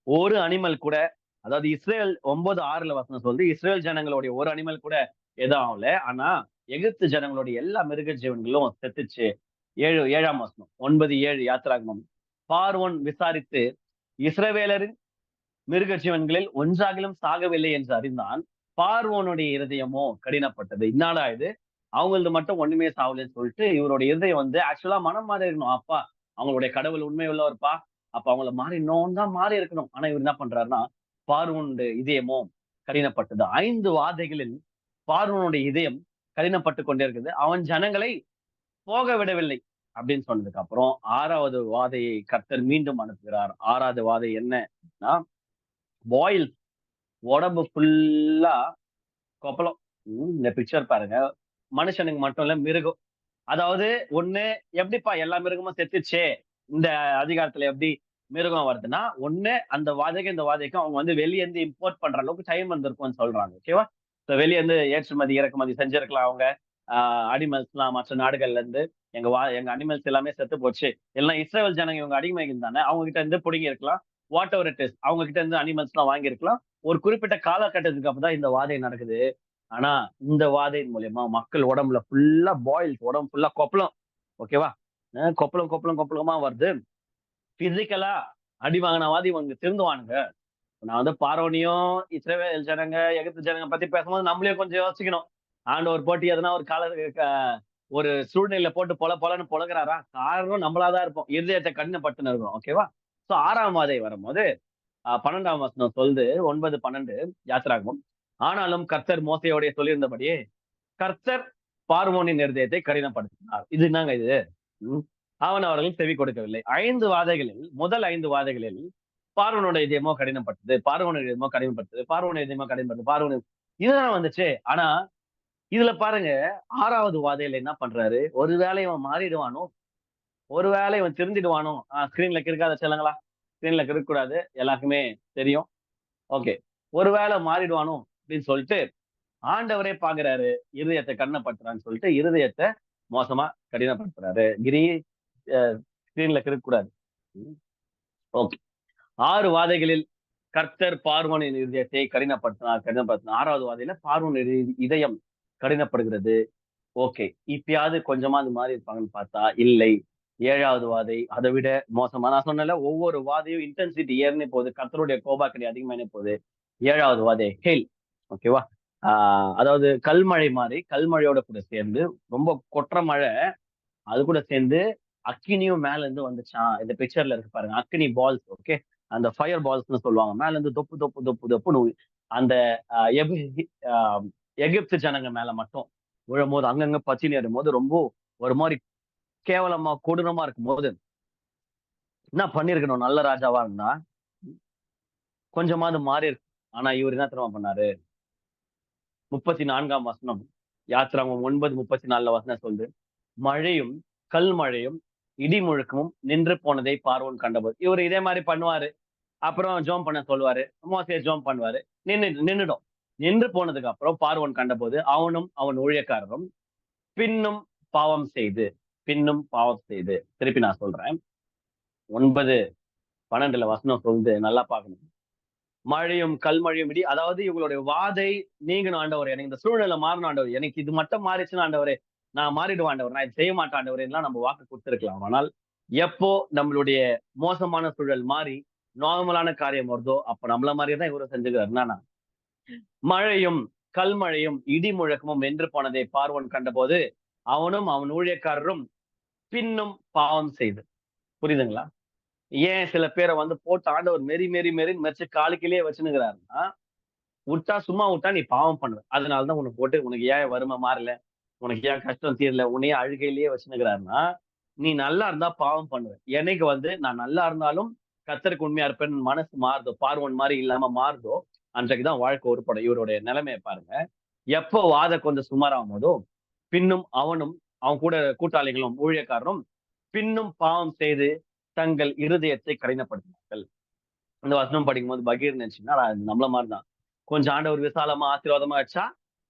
ஒரு அனிமல் கூட அதாவது இஸ்ரேல் 9:6 வசனம் சொல்லுது. இஸ்ரேல் ஜனங்களுடைய ஒரு அனிமல் கூட எதுவும் ஆகல. ஆனா எகிப்து ஜனங்களுடைய எல்லா மிருக ஜீவன்களும் செத்துச்சு. 7ஆம் வசனம் 9:7 யாத்திராகமம். பார்வோன் விசாரித்து இஸ்ரவேலரின் மிருக ஜீவன்களில் ஒன்றாகிலும் சாகவில்லை என்று அறிந்தான். பார்வோனுடைய இருதயமோ கடினப்பட்டது. என்னடா இது? அவங்களது மட்டும் ஒண்ணுமே சாவலன்னு சொல்லிட்டு இவருடைய இருதயம் ஆக்சுவலா மனம் மாறி இருக்கணும். அப்பா அவங்களுடைய கடவுள் உண்மை உள்ளவர்ப்பா. அப்ப அவங்கள மாறினோம் தான் மாறி இருக்கணும். ஆனா இவர் என்ன பண்றாருன்னா, பார்வோனுடைய இதயமோ கடினப்பட்டது. 5 வாதைகளில் பார்வோனுடைய இதயம் கடினப்பட்டு கொண்டே இருக்குது. அவன் ஜனங்களை போக விடவில்லை அப்படின்னு சொன்னதுக்கு அப்புறம் 6வது வாதையை கர்த்தர் மீண்டும் அனுப்புகிறார். 6வது வாதை என்னன்னா, பாயில் உடம்பு ஃபுல்லா கொப்பளம். இந்த பிக்சர் பாருங்க. மனுஷனுக்கு மட்டும் இல்ல மிருகம். அதாவது ஒண்ணு எப்படிப்பா எல்லா மிருகமும் செத்துச்சே, இந்த அதிகாரத்துல எப்படி மிருகம் வருதுன்னா, ஒண்ணு அந்த வாதைக்கு இந்த வாதைக்கும் அவங்க வெளிய இருந்து இம்போர்ட் பண்ற அளவுக்கு டைம் வந்திருக்கும்னு சொல்றாங்க. ஓகேவா? வெளிய இருந்து ஏற்றுமதி, இறக்குமதி செஞ்சிருக்கலாம் அவங்க. அனிமல்ஸ்லாம் மற்ற நாடுகள்ல இருந்து எங்க அனிமல்ஸ் எல்லாமே செத்து போச்சு. எல்லாம் இஸ்ரேல் ஜனங்க இவங்க அடிமைகள் தானே. அவங்க கிட்ட இருந்து புடுங்கி இருக்கலாம். What ever it is. அவங்க கிட்ட இருந்து அனிமல்ஸ் எல்லாம் வாங்கி இருக்கலாம். ஒரு குறிப்பிட்ட காலகட்டத்துக்கு அப்புறம் தான் இந்த வாதை நடக்குது. ஆனா இந்த வாதையின் மூலியமா மக்கள் உடம்புல ஃபுல்லா பாயில்ஸ், உடம்பு ஃபுல்லா கொப்பளம். ஓகேவா? கொப்பளம், கொப்பளம், கொப்பளமா வருது. பிசிக்கலா அடி வாங்கினவாதி இவங்க திருந்துவானுங்க. நான் பார்வோனியும், இஸ்ரவேல் ஜனங்க, எகிப்து ஜனங்க பத்தி பேசும்போது நம்மளே கொஞ்சம் யோசிக்கணும். ஆண்டவர் போட்டு எதனா ஒரு ஒரு சூழ்நிலையில போட்டு பொலன்னு பொழகுறாரா? காரணம் நம்மளாதான் இருப்போம். இருதயத்தை கடினப்படுத்தின்னு இருக்கிறோம். ஓகேவா? சோ 6ஆம் வாதை வரும்போது 12ஆம் வசனம் சொல்லுது. 9, 12 யாத்திராகமம். ஆனாலும் கர்த்தர் மோசேயோடே சொல்லியிருந்தபடியே கர்த்தர் பார்வோனின் இருதயத்தை கடினப்படுத்தினார். இது என்னங்க இது? ம். அவன் அவர்கள் செவி கொடுக்கவில்லை. 5 வாதைகளில் முதல் 5 வாதைகளில் பார்வோனுடைய இதயமோ கடினப்பட்டது. பார்வோனுடைய இதயமோ கடினப்பட்டது. பார்வோனுடைய இதயமோ கடினப்பட்டது. இதுதான் வந்துச்சு. ஆனா இதுல பாருங்க 6வது வாதையில என்ன பண்றாரு? ஒருவேளை இவன் மாறிடுவானோ? ஒருவேளை இவன் திருந்திடுவானோ? ஸ்கிரீன்ல கிறுக்காத செல்லுங்களா? ஸ்கிரீன்ல கிறுக்கக்கூடாது. எல்லாருக்குமே தெரியும். ஓகே. ஒருவேளை மாறிடுவானோ அப்படின்னு சொல்லிட்டு ஆண்டவரே பாக்குறாரு. இருதயத்தை கடினப்படுத்துறான்னு சொல்லிட்டு இருதயத்தை மோசமா கடினப்படுத்துறாரு. ஸ்கிரீன்ல கிறுக்கக்கூடாது. ஓகே. 6 வாதைகளில் கர்த்தர் பார்வோனின் இருதயத்தை கடினப்படுத்தினார். 6வது வாதையில பார்வோன் இதயம் கடினப்படுகிறது. ஓகே. இப்பயாவது கொஞ்சமா அது மாறி இருப்பாங்கன்னு பார்த்தா இல்லை. 7வது வாதை அதை விட மோசமா. நான் சொன்னேன்ல ஒவ்வொரு வாதையும் இன்டென்சிட்டி ஏறினே போகுது. கர்த்தருடைய கோபாக்கடி அதிகமானே போகுது. 7வது வாதை ஹெயில். ஓகேவா? அதாவது கல்மழை மாதிரி கல்மழையோட கூட சேர்ந்து ரொம்ப கொற்ற மழை அது கூட சேர்ந்து அக்கினியும் மேல இருந்து வந்துச்சான். இந்த பிக்சர்ல இருக்கு பாருங்க. அக்கினி பால்ஸ். ஓகே. அந்த ஃபயர் பால்ஸ்னு சொல்லுவாங்க. மேல இருந்து தொப்பு தொப்பு தொப்பு தொப்புன்னு அந்த எகிப்து ஜனங்க மேல மட்டும் விழும்போது அங்கங்க பச்சினி போது ரொம்ப ஒரு மாதிரி கேவலமா கொடூரமா இருக்கும் போது என்ன பண்ணிருக்கணும்? நல்ல ராஜாவா இருந்தா கொஞ்சமாவது மாறி இருக்கு. ஆனா இவர் என்ன தெரியுமா பண்ணாரு? 34ஆம் வசனம் யாத்திராகமம் 9:34 வசனம் சொல்லுது. மழையும் கல்மழையும் இடி முழக்கமும் நின்று போனதை பார்வோன் கண்டபோது. இவர் இதே மாதிரி பண்ணுவாரு. அப்புறம் ஜோம் பண்ண சொல்லுவாரு. மோசே ஜோம் பண்ணுவாரு. நின்னுடும். நின்று போனதுக்கு அப்புறம் பார்வோன் கண்டபோது அவனும் அவன் ஊழியக்காரரும் பின்னும் பாவம் செய்து திருப்பி நான் சொல்றேன். 9:12 வசனம் சொல்லுது. நல்லா பார்க்கணும். மழையும் கல்மழையும் இடி, அதாவது இவங்களுடைய வாதை நீங்கணும் ஆண்டவரே, எனக்கு இந்த சூழ்நிலை மாறணும் ஆண்டவரே, எனக்கு இது மட்டும் மாறிச்சுன்னா ஆண்டவரே நான் மாறிடுவேன் ஆண்டவரே, நான் இது செய்ய மாட்டேன் ஆண்டவரே எல்லாம் நம்ம வாக்கு கொடுத்திருக்கலாம். ஆனால் எப்போ நம்மளுடைய மோசமான சூழல் மாறி நார்மலான காரியம் வருதோ அப்ப நம்மள மாதிரியே தான் இவரும் செஞ்சுக்கிறாரு. என்னன்னா, மழையும் கல்மழையும் இடி முழக்கமும் வென்று போனதை பார்வோன் கண்டபோது அவனும் அவன் ஊழியக்காரரும் பின்னும் பாவம் செய்து. புரியுதுங்களா? ஏன் சில பேரை வந்து போட்டு ஆண்டவர் மெரி மெரி மெரின்னு மெரிச்சு காலுக்கிலேயே வச்சுன்னுக்கிறாருன்னா, விட்டா சும்மா விட்டா நீ பாவம் பண்ணுவ. அதனாலதான் உனக்கு போட்டு உனக்கு ஏன் வறுமை மாறல, உனக்கு ஏன் கஷ்டம் தீரல, உன்னையே அழுகையிலேயே வச்சுன்னுக்கிறாருன்னா, நீ நல்லா இருந்தா பாவம் பண்ணுவ. என்னைக்கு வந்து நான் நல்லா இருந்தாலும் கர்த்தருக்கு உண்மையா இருப்பேன் மனசு மாறுதோ, பார்வோன் மாதிரி இல்லாம மாறுதோ, அன்றைக்குதான் வாழ்க்கை உருப்படும். இவருடைய நிலைமையை பாருங்க. எப்போ வாதை கொஞ்சம் சுமாராகும் போதோ, பின்னும் அவனும் அவன் கூட கூட்டாளிகளும் ஊழியக்காரரும் பின்னும் பாவம் செய்து தங்கள் இருதயத்தை கடினப்படுத்தினார்கள். இந்த வசனம் படிக்கும்போது பகீர் நினைச்சீங்கன்னா அது நம்மள மாதிரிதான். கொஞ்சம் ஆண்டவர் விசாலமா ஆசீர்வாதமா வச்சா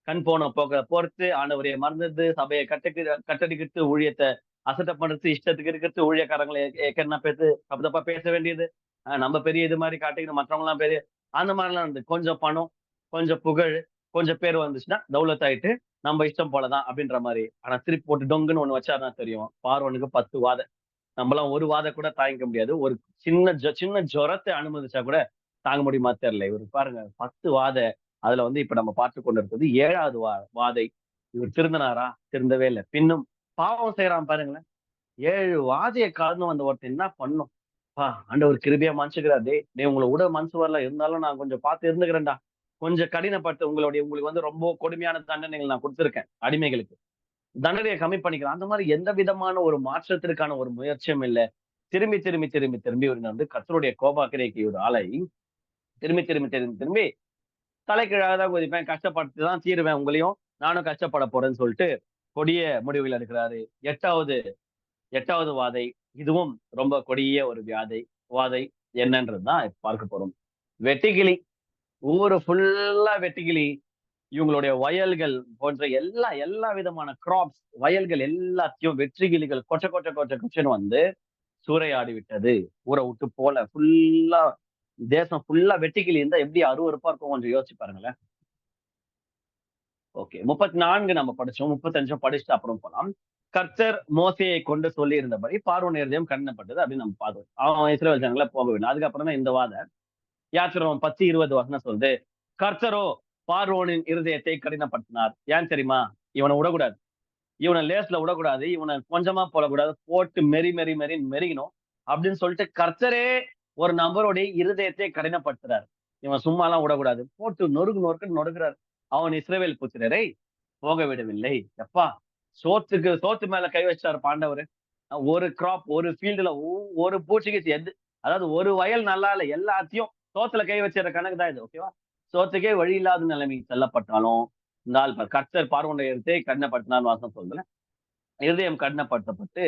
கண் போன போக பொறுத்து ஆண்டவரைய மறந்தது, சபையை கட்டடிக்கிட்டு ஊழியத்தை அசட்டை பண்றது, இஷ்டத்துக்கு இருக்கிறது, ஊழியக்காரங்களை என்ன பேசு தப்பு தப்பா பேச வேண்டியது, நம்ம பெரிய இது மாதிரி காட்டிக்கிட்டு மற்றவங்க எல்லாம் பெரிய அந்த மாதிரிலாம் இருந்து கொஞ்சம் பணம், கொஞ்சம் புகழ், கொஞ்சம் பேர் வந்துச்சுன்னா தௌலத் ஆயிட்டு நம்ம இஷ்டம் போலதான் அப்படின்ற மாதிரி. ஆனா திருப்பி போட்டு டொங்குன்னு ஒண்ணு வச்சாருன்னா தெரியும், பார்வனுக்கு 10 வாதை. நம்மளாம் ஒரு வாதை கூட தாங்கிக்க முடியாது. ஒரு சின்ன ஜுரத்தை அனுமதிச்சா கூட தாங்க முடியுமா தெரியல. இவரு பாருங்க 10 வாதை. அதுல வந்து இப்ப நம்ம பார்த்து கொண்டிருக்கிறது 7வது வாதை. இவர் திருந்தினாரா? திருந்தவே இல்ல. பின்னும் பாவம் செய்யறான் பாருங்களேன். 7 வாதைய கடந்து வந்த ஒருத்தன் என்ன பண்ணும்? ஆண்டவர் கிருபையா மன்னிச்சுக்கிறார். டேய் உங்கள விட மனசு வரல. இருந்தாலும் நான் கொஞ்சம் பார்த்து இருந்துக்கிறேன்டா. கொஞ்சம் கடினப்படுத்து உங்களுக்கு வந்து ரொம்ப கொடுமையான தண்டனைகள் நான் குடுத்திருக்கேன் அடிமைகளுக்கு. தண்டனையை கம்மி பண்ணிக்கலாம். அந்த மாதிரி எந்த விதமான ஒரு மாற்றத்திற்கான ஒரு முயற்சியும் இல்ல. திரும்பி இவரு வந்து கர்த்தருடைய கோபாக்கினைக்கு ஒரு ஆளை திரும்பி தலைகீழாக தான் குதிப்பேன். கஷ்டப்பட்டு தான் தீருவேன் உங்களையும். நானும் கஷ்டப்பட போறேன்னு சொல்லிட்டு கொடிய முடிவுகள் எடுக்கிறாரு. 8வது 8வது வாதை. இதுவும் ரொம்ப கொடிய ஒரு வாதை என்னன்றதுதான் இப்ப பார்க்க போறோம். வெட்டுக்கிளி. ஊரு ஃபுல்லா வெட்டுக்கிளி. இவங்களுடைய வயல்கள் போன்ற எல்லா விதமான கிராப்ஸ், வயல்கள் எல்லாத்தையும் வெற்றுக்கிளிகள் கொச்சன்னு வந்து சூறையாடி விட்டது. ஊரை விட்டு போல ஃபுல்லா தேசம் ஃபுல்லா வெட்டுக்கிளி இருந்தா எப்படி அருவருப்பா இருக்கும் கொஞ்சம் யோசிச்சு பாருங்களேன். ஓகே. 34 நம்ம படிச்சோம். 35 படிச்சுட்டு அப்புறம் போலாம். கர்த்தர் மோசேயை கொண்டு சொல்லி இருந்தபடி பார்வோன் இருதயம் கடினப்பட்டது அப்படின்னு நம்ம பார்த்தோம். அவன் இஸ்ரவேல் ஜனங்களை போகவில்லை. அதுக்கப்புறம் தான் இந்த வாதம். யாத்திராகமம் 10:20 வசனம் சொல்லுது. கர்த்தரோ பார்வோனின் இருதயத்தை கடினப்படுத்தினார். ஏன் தெரியுமா? இவனை விடக்கூடாது. இவனை லேஸ்ல விடக்கூடாது. இவனை கொஞ்சமா போடக்கூடாது. போட்டு மெரிக்கணும் அப்படின்னு சொல்லிட்டு கர்த்தரே ஒரு நபருடைய இருதயத்தை கடினப்படுத்துறாரு. இவன் சும்மா எல்லாம் விடக்கூடாது. போட்டு நொறுக்குன்னு நொறுக்குறாரு. அவன் இஸ்ரவேல் புத்திரரை போக விடவில்லை. எப்பா சோத்து மேல கை வச்சாரு பாண்டவர். ஒரு கிராப், ஒரு ஃபீல்டுல ஒரு பூச்சிக்கு அதாவது ஒரு வயல் நல்லா இல்ல, எல்லாத்தையும் சோத்துல கை வச்சிருக்க கணக்கு தான் இது. ஓகேவா? சோத்துக்கே வழி இல்லாத நிலைமைக்கு செல்லப்பட்டாலும் இந்த ஆள் கர்த்தர் பார்வோனுடைய இருதயத்தை கடினப்படுத்தினார் வாசம் சொல்லுதுல. இருதயம் கடினப்படுத்தப்பட்டு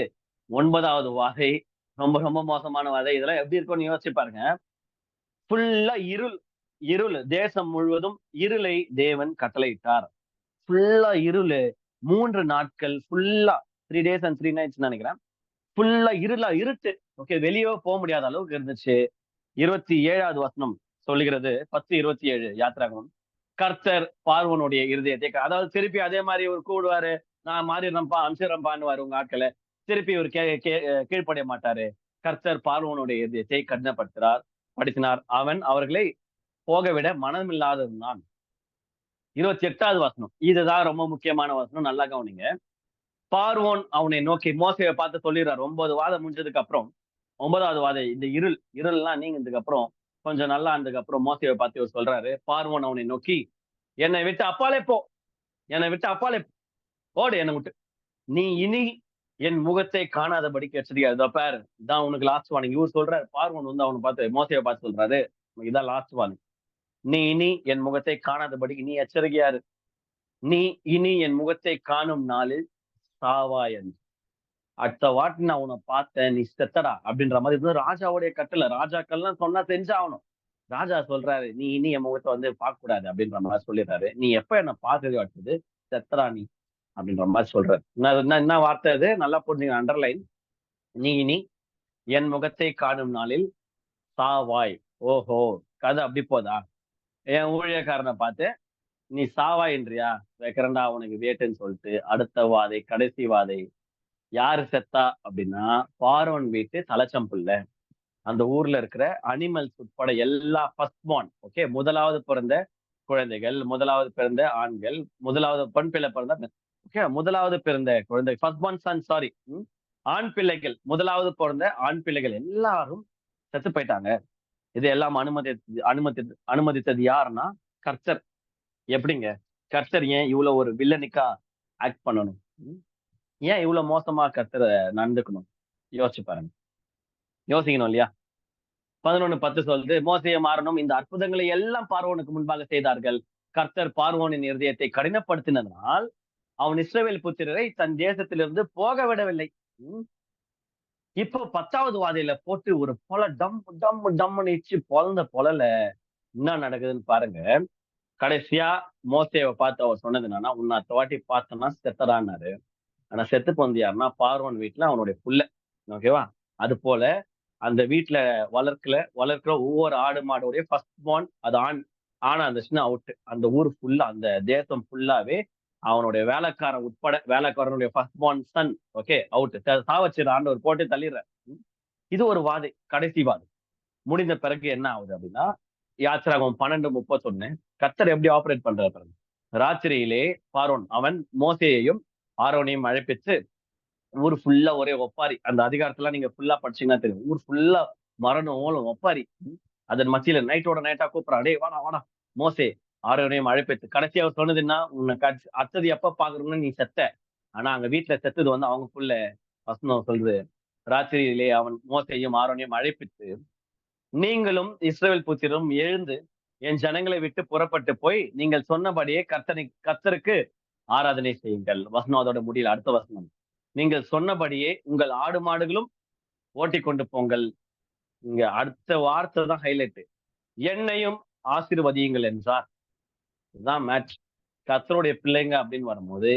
9வது வாதை ரொம்ப மோசமான வாதை. இதெல்லாம் எப்படி இருக்கும்னு யோசிச்சு பாருங்க. ஃபுல்லா இருள் தேசம் முழுவதும் இருளை தேவன் கட்டளையிட்டார். ஃபுல்லா இருளு. 3 நாட்கள் ஃபுல்லா 3 days and 3 nights நினைக்கிறேன். ஃபுல்லா இருட்டு. ஓகே, வெளியே போக முடியாத அளவுக்கு இருந்துச்சு. 27வது வசனம் சொல்லுகிறது. 10:27 யாத்திராகமம். கர்த்தர் பார்வோனுடைய இருதயத்தை, அதாவது திருப்பி அதே மாதிரி இவர் கூடுவாரு, நான் மாறிடுறேன்ப்பா அனுப்பிச்சிடுறேன்ப்பான்னுவாரு உங்க ஆட்களை. திருப்பி இவர் கீழ்ப்படைய மாட்டாரு. கர்த்தர் பார்வோனுடைய இருதயத்தை படுத்தினார். அவன் அவர்களை போகவிட மனமில்லாதிருந்தான். 28வது வசனம். இதுதான் ரொம்ப முக்கியமான வசனம். நல்லா கவனிங்க. பார்வோன் அவனை நோக்கி மோசேயை பார்த்து சொல்லிடுறார். 9 வாதம் முடிஞ்சதுக்கு அப்புறம் 9வது வாதை இந்த இருள்லாம் நீங்கினதுக்கு அப்புறம் கொஞ்சம் நல்லா இருந்ததுக்கு அப்புறம் மோசேயை பார்த்து இவர் சொல்றாரு. பார்வோன் அவனை நோக்கி, என்னை விட்டு அப்பாலே போ, ஓடு என்னை விட்டு. நீ இனி என் முகத்தை காணாதபடிக்கு எச்சரிக்கையா இதோ பாரு, இதான் உனக்கு லாஸ்ட் வார்னிங். இவர் சொல்றாரு. பார்வோன் வந்து அவனை பார்த்து மோசேயை பார்த்து சொல்றாரு, இதான் லாஸ்ட் வார்னிங். நீ இனி என் முகத்தை காணாதபடிக்கு நீ எச்சரிக்கையா இரு. நீ இனி என் முகத்தை காணும் நாளில் சாவாய் என்று. அடுத்த வாட்டி நான் உன்னை பார்த்தேன், நீ செத்தடா அப்படின்ற மாதிரி. இது ராஜாவுடைய கட்டளை. ராஜாக்கள்லாம் சொன்னா செஞ்சாகணும். ராஜா சொல்றாரு, நீ இனி என் முகத்தை வந்து பார்க்க கூடாது அப்படின்ற மாதிரி சொல்லிடுறாரு. நீ எப்ப என்ன பார்த்தது அடுத்தது செத்தடா நீ அப்படின்ற மாதிரி சொல்றாரு. என்ன வார்த்தை அது? நல்லா புரிஞ்சுங்க, அண்டர்லைன். நீ இனி என் முகத்தை காணும் நாளில் சாவாய். ஓஹோ, கதை அப்படி போதா? என் ஊழியக்காரனை பார்த்து நீ சாவா என்றியா, வைக்கிறண்டா அவனுக்கு வேட்டுன்னு சொல்லிட்டு அடுத்த வாதை, கடைசி வாதை. யாரு செத்தா அப்படின்னா, பார்வோன் வீட்டு தலைச்சம்புள்ள. அந்த ஊர்ல இருக்கிற அனிமல்ஸ் உட்பட எல்லா ஃபர்ஸ்ட் பார்ன், ஓகே, முதலாவது பிறந்த குழந்தைகள், முதலாவது பிறந்த ஆண்கள், முதலாவது பெண் பிள்ளை பிறந்த, ஓகே, முதலாவது பிறந்த குழந்தை, ஃபர்ஸ்ட் பார்ன் சன், சாரி, ஆண் பிள்ளைகள், முதலாவது பிறந்த ஆண் பிள்ளைகள் எல்லாரும் செத்து போயிட்டாங்க. இது எல்லாம் அனுமதித்தது யாருன்னா கர்த்தர். எப்படிங்க? கர்த்தர் ஏன் இவ்வளவு ஒரு வில்லனிக்கா ஆக்ட் பண்ணணும்? ஏன் இவ்வளவு மோசமா கர்த்தரை நடந்துக்கணும்? யோசிச்சு பாருங்க, யோசிக்கணும் இல்லையா? 11:10 சொல்லுது, மோசேயை மாறணும் இந்த அற்புதங்களை எல்லாம் பார்வோனுக்கு முன்பாக செய்தார்கள். கர்த்தர் பார்வோனின் இருதயத்தை கடினப்படுத்தினதனால் அவன் இஸ்ரவேல் புத்திரரை தன் தேசத்திலிருந்து போக விடவில்லை. இப்போ 10வது வாதையில போட்டு ஒரு பொல டம் டம் டம்னு இச்சு பொலந்த பொலல என்ன நடக்குதுன்னு பாருங்க. கடைசியா மோசேவை பார்த்து அவர் சொன்னது என்னன்னா, உன்னை அத்த வாட்டி பார்த்தோம்னா செத்தடான்னாரு. ஆனா செத்து போந்து யாருன்னா பார்வோன் வீட்டுல அவனுடைய புள்ள. ஓகேவா? அது போல அந்த வீட்டுல வளர்க்கிற ஒவ்வொரு ஆடு மாடுடைய ஃபர்ஸ்ட் பார்ன், அது ஆனா இருந்துச்சுன்னா அவுட். அந்த ஊர் ஃபுல்லா, அந்த தேசம் ஃபுல்லாவே அவனுடைய வேலைக்காரன் உட்பட, வேலைக்காரனுடைய first born son, okay, out. சாவச்சிட ஆண்டவர் போட்டு தள்ளிடுற. இது ஒரு வாதை, கடைசி வாதை. முடிந்த பிறகு என்ன ஆகுது அப்படின்னா, யாத்திராகமம் 12:31 கர்த்தர் எப்படி ஆபரேட் பண்றாரு பாருங்க. ராத்திரியிலே பார்வோன் அவன் மோசேயையும் ஆரோனையும் அழைப்பிச்சு, ஊர் ஃபுல்லா ஒரே ஒப்பாரி. அந்த அதிகாரத்துல நீங்க ஃபுல்லா படிச்சீங்கன்னா தெரியும். ஊர் ஃபுல்லா மரணம் ஓலம் ஒப்பாரி. அதன் மத்தியில நைட்டோட நைட்டா கூப்பிடுறான், டேய் வாடா வாடா மோசே ஆரோனையும் அழைப்பிச்சு. கடைசி அவர் சொன்னதுன்னா, உன்னை அடுத்தது எப்ப பாக்குறோம்னு நீ செத்த. ஆனா அங்க வீட்டுல செத்தது வந்து அவங்க புள்ள. வசனம் சொல்றது, ராத்திரியிலே அவன் மோசையும் ஆரோனையும் அழைப்பித்து, நீங்களும் இஸ்ரவேல் புத்திரரும் எழுந்து என் ஜனங்களை விட்டு புறப்பட்டு போய் நீங்கள் சொன்னபடியே கர்த்தருக்கு ஆராதனை செய்யுங்கள். வசனம் அதோட முடியல, அடுத்த வசனம், நீங்கள் சொன்னபடியே உங்கள் ஆடு மாடுகளும் ஓட்டி கொண்டு போங்கள். இங்க அடுத்த வார்த்தை தான் ஹைலைட். என்னையும் ஆசீர்வதியுங்கள் என்றார். இதுதான் மேட்ச். கர்த்தருடைய பிள்ளைங்க அப்படின்னு வரும்போது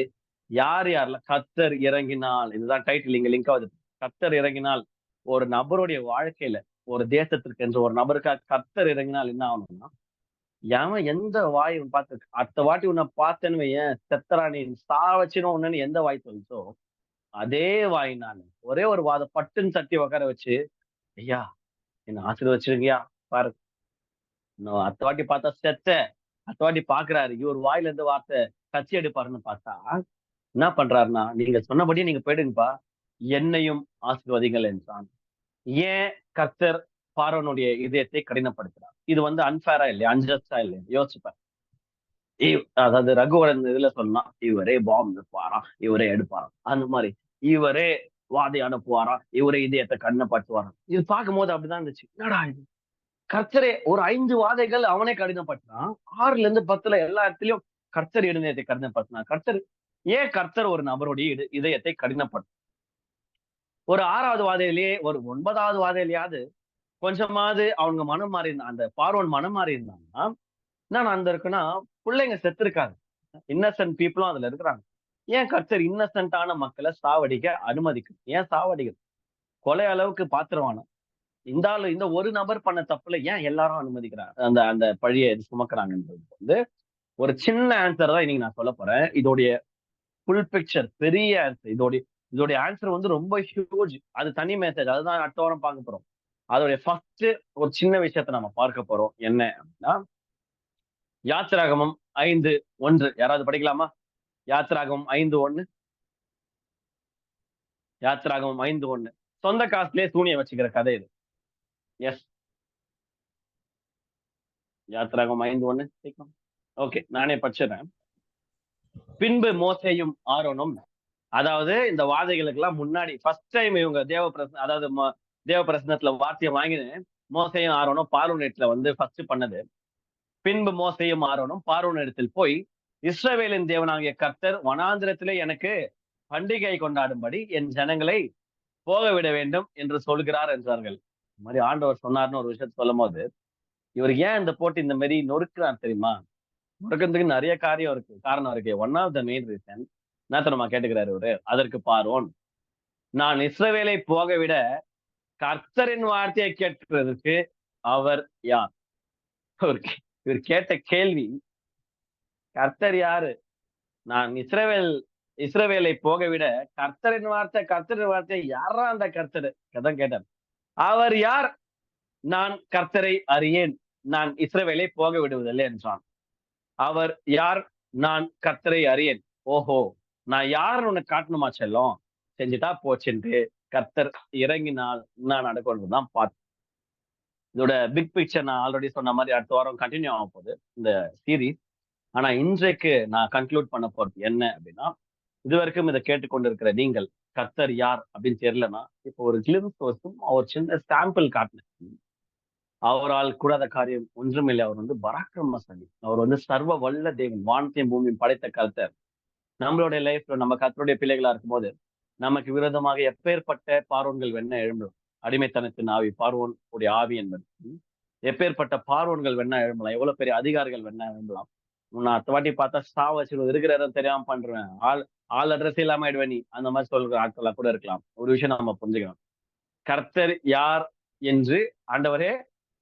யார் யாரெல்லாம் கர்த்தர் இறங்கினால், இதுதான் டைட்டில், இங்க லிங்க் ஆகுது. கர்த்தர் இறங்கினால் ஒரு நபருடைய வாழ்க்கையில, ஒரு தேசத்திற்கு என்று ஒரு நபருக்காக கர்த்தர் இறங்கினால் என்ன ஆகணும்னா, எவன் எந்த வாய் பார்த்து அடுத்த வாட்டி உன்னை பார்த்தேன்னு வையேன் செத்தராணி சாவச்சினும் ஒண்ணுன்னு எந்த வாய் சொல்லிச்சோ அதே வாய் நான் ஒரே ஒரு வாத பட்டுன்னு தட்டி உட்கார வச்சு, ஐயா என்ன ஆசீர்வச்சிருக்கியா பாரு, இன்னும் அடுத்த வாட்டி பார்த்தா செத்த, அடுத்த வாட்டி பாக்குறாரு இவர் வாயில இருந்து வார்த்தை கச்சி எடுப்பாருன்னு பார்த்தா என்ன பண்றாருன்னா, நீங்க சொன்னபடியே நீங்க போயிடுங்கப்பா, என்னையும் ஆசீர்வதிங்கள் என்றான். ஏன் கர்த்தர் பார்வனுடைய இதயத்தை கடினப்படுத்துறார்? இது வந்து அன்பேரா இல்லையா, அன்ஜஸ்டா இல்லையா? யோசிப்பார். அதாவது ரகுவரன் இதுல சொன்னா, இவரே பாம்பு அனுப்புவாராம், இவரே எடுப்பாராம், அந்த மாதிரி இவரே வாதை அனுப்புவாராம், இவரே இதயத்தை கடினப்படுத்துவாராம். இது பார்க்கும்போது அப்படிதான் இருந்துச்சு. என்னடா இது, கர்த்தரே ஒரு 5 வாதைகள் அவனே கடினப்படுத்தினான், 6ல-10 எல்லா இடத்துலயும் கர்த்தர் இதயத்தை கடினப்படுத்தினான். கர்த்தர் ஒரு நபருடைய இதயத்தை கடினப்படுத்தும். ஒரு 6வது வாதையிலேயே, ஒரு 9வது வாதையிலேயாவது கொஞ்சமாவது அவங்க மனம் மாறி இருந்தா, அந்த பார்வோன் மனம் மாறி இருந்தாங்கன்னா என்ன அந்த இருக்குன்னா, பிள்ளைங்க செத்து இருக்காங்க, இன்னசென்ட் பீப்புளும் அதுல இருக்கிறாங்க. ஏன் கர்த்தர் இன்னசென்டான மக்களை சாவடிக்க அனுமதிக்கும்? ஏன் சாவடிக்கும்? கொலை அளவுக்கு பாத்திரவானம் இந்த ஒரு நபர் பண்ண தப்புல ஏன் எல்லாரும் அனுமதிக்கிறாங்க, அந்த அந்த பழியை சுமக்கிறாங்கன்றது வந்து ஒரு சின்ன ஆன்சர் தான் இன்னைக்கு நான் சொல்ல போறேன். இதோடைய ஃபுல் பிக்சர், பெரிய ஆன்சர், இதோடைய ஆன்சர் வந்து ரொம்ப ஹியூஜ். அது தனி மெசேஜ், அதுதான் அடுத்த வாரம் பார்க்க போறோம். அதோடைய ஃபர்ஸ்ட் ஒரு சின்ன விஷயத்த நம்ம பார்க்க போறோம். என்ன அப்படின்னா, யாத்திராகமம் 5:1 யாராவது படிக்கலாமா? யாத்திராகமம் 5:1. யாத்திராகமம் 5:1 சொந்த காசுலயே சூனியம் வச்சுக்கிற கதை இது. எஸ், யாத்திராகமம் 5:1. ஓகே, நானே படிச்சிடறேன். பின்பு மோசேயும் ஆரோனும், அதாவது இந்த வாதைகளுக்கு எல்லாம் முன்னாடி ஃபர்ஸ்ட் டைம் இவங்க தேவ பிரசனத்துல வார்த்தையை வாங்கினு மோசேயும் ஆரோனும் பார்வோன் இடத்துல வந்து ஃபர்ஸ்ட் பண்ணது. பின்பு மோசேயும் ஆரோனும் பார்வோன் இடத்தில் போய், இஸ்ரவேலின் தேவனாகிய கர்த்தர் வனாந்திரத்திலே எனக்கு பண்டிகை கொண்டாடும்படி என் ஜனங்களை போக விட வேண்டும் என்று சொல்கிறார் என்றார்கள். இந்த மாதிரி ஆண்டவர் சொன்னார்னு ஒரு விஷயத்த சொல்லும் போது, இவர் ஏன் இந்த போட்டு இந்த மாதிரி நொறுக்கிறார் தெரியுமா? நொறுக்கிறதுக்கு நிறைய காரணம் இருக்கு. One of the main reason என்ன கேட்டுக்கிறாரு இவரு, அதற்கு பார்வோன், நான் இஸ்ரவேலை போக விட கர்த்தரின் வார்த்தையை கேட்கிறதுக்கு அவர் யார்? இவர் கேட்ட கேள்வி, கர்த்தர் யாரு? நான் இஸ்ரவேலை போக விட கர்த்தரின் வார்த்தை யாரா அந்த கர்த்தர்? அதான் கேட்டார். அவர் யார்? நான் கர்த்தரை அறியேன், நான் இஸ்ரவேலை போக விடுவதில்லை என்றான். அவர் யார்? நான் கர்த்தரை அறியேன். ஓஹோ, நான் யாருன்னு உனக்கு காட்டணுமா செல்லம்? செஞ்சுட்டா போச்சுன்ட்டு கர்த்தர் இறங்கினால் நான் நடக்கணும் பார்த்தேன். இதோட பிக் பிக்சர் நான் ஆல்ரெடி சொன்ன மாதிரி அடுத்த வாரம் கண்டினியூ ஆக போகுது இந்த சீரீஸ். ஆனா இன்றைக்கு நான் கன்க்ளூட் பண்ண போறது என்ன அப்படின்னா, இதுவரைக்கும் இதை கேட்டுக்கொண்டிருக்கிற நீங்கள் கர்த்தர் யார் அப்படின்னு தெரியலன்னா, இப்போ ஒரு கிளிம்ஸ் ஒரு சின்ன சாம்பிள் காட்டினேன். அவரால் கூடாத காரியம் ஒன்றுமில்லை. அவர் வந்து பராக்கிரமசாலி. அவர் வந்து சர்வ வல்ல தேவன், வானத்தையும் பூமியும் படைத்த கர்த்தர். நம்மளுடைய லைஃப்ல நம்ம கர்த்தருடைய பிள்ளைகளா இருக்கும்போது நமக்கு விரோதமாக எப்பேற்பட்ட பார்வோன்கள் வேணா எழும்பலாம். அடிமைத்தனத்தின் ஆவி, பார்வோன் உடைய ஆவி என்பது. எப்பேற்பட்ட பார்வோன்கள் வேணா எழும்பலாம். எவ்வளவு பெரிய அதிகாரிகள் வேணா எழும்பலாம். நான் அடுத்த வாட்டி பார்த்தா வச்சிருவது இருக்கிற இடம் தெரியாம பண்றேன். ஆள் அட்ரஸ் இல்லாம ஆயிடுவேன் நீ, அந்த மாதிரி சொல்ற ஆட்களா கூட இருக்கலாம். ஒரு விஷயம் நம்ம புரிஞ்சுக்கணும். கர்த்தர் யார் என்று, ஆண்டவரே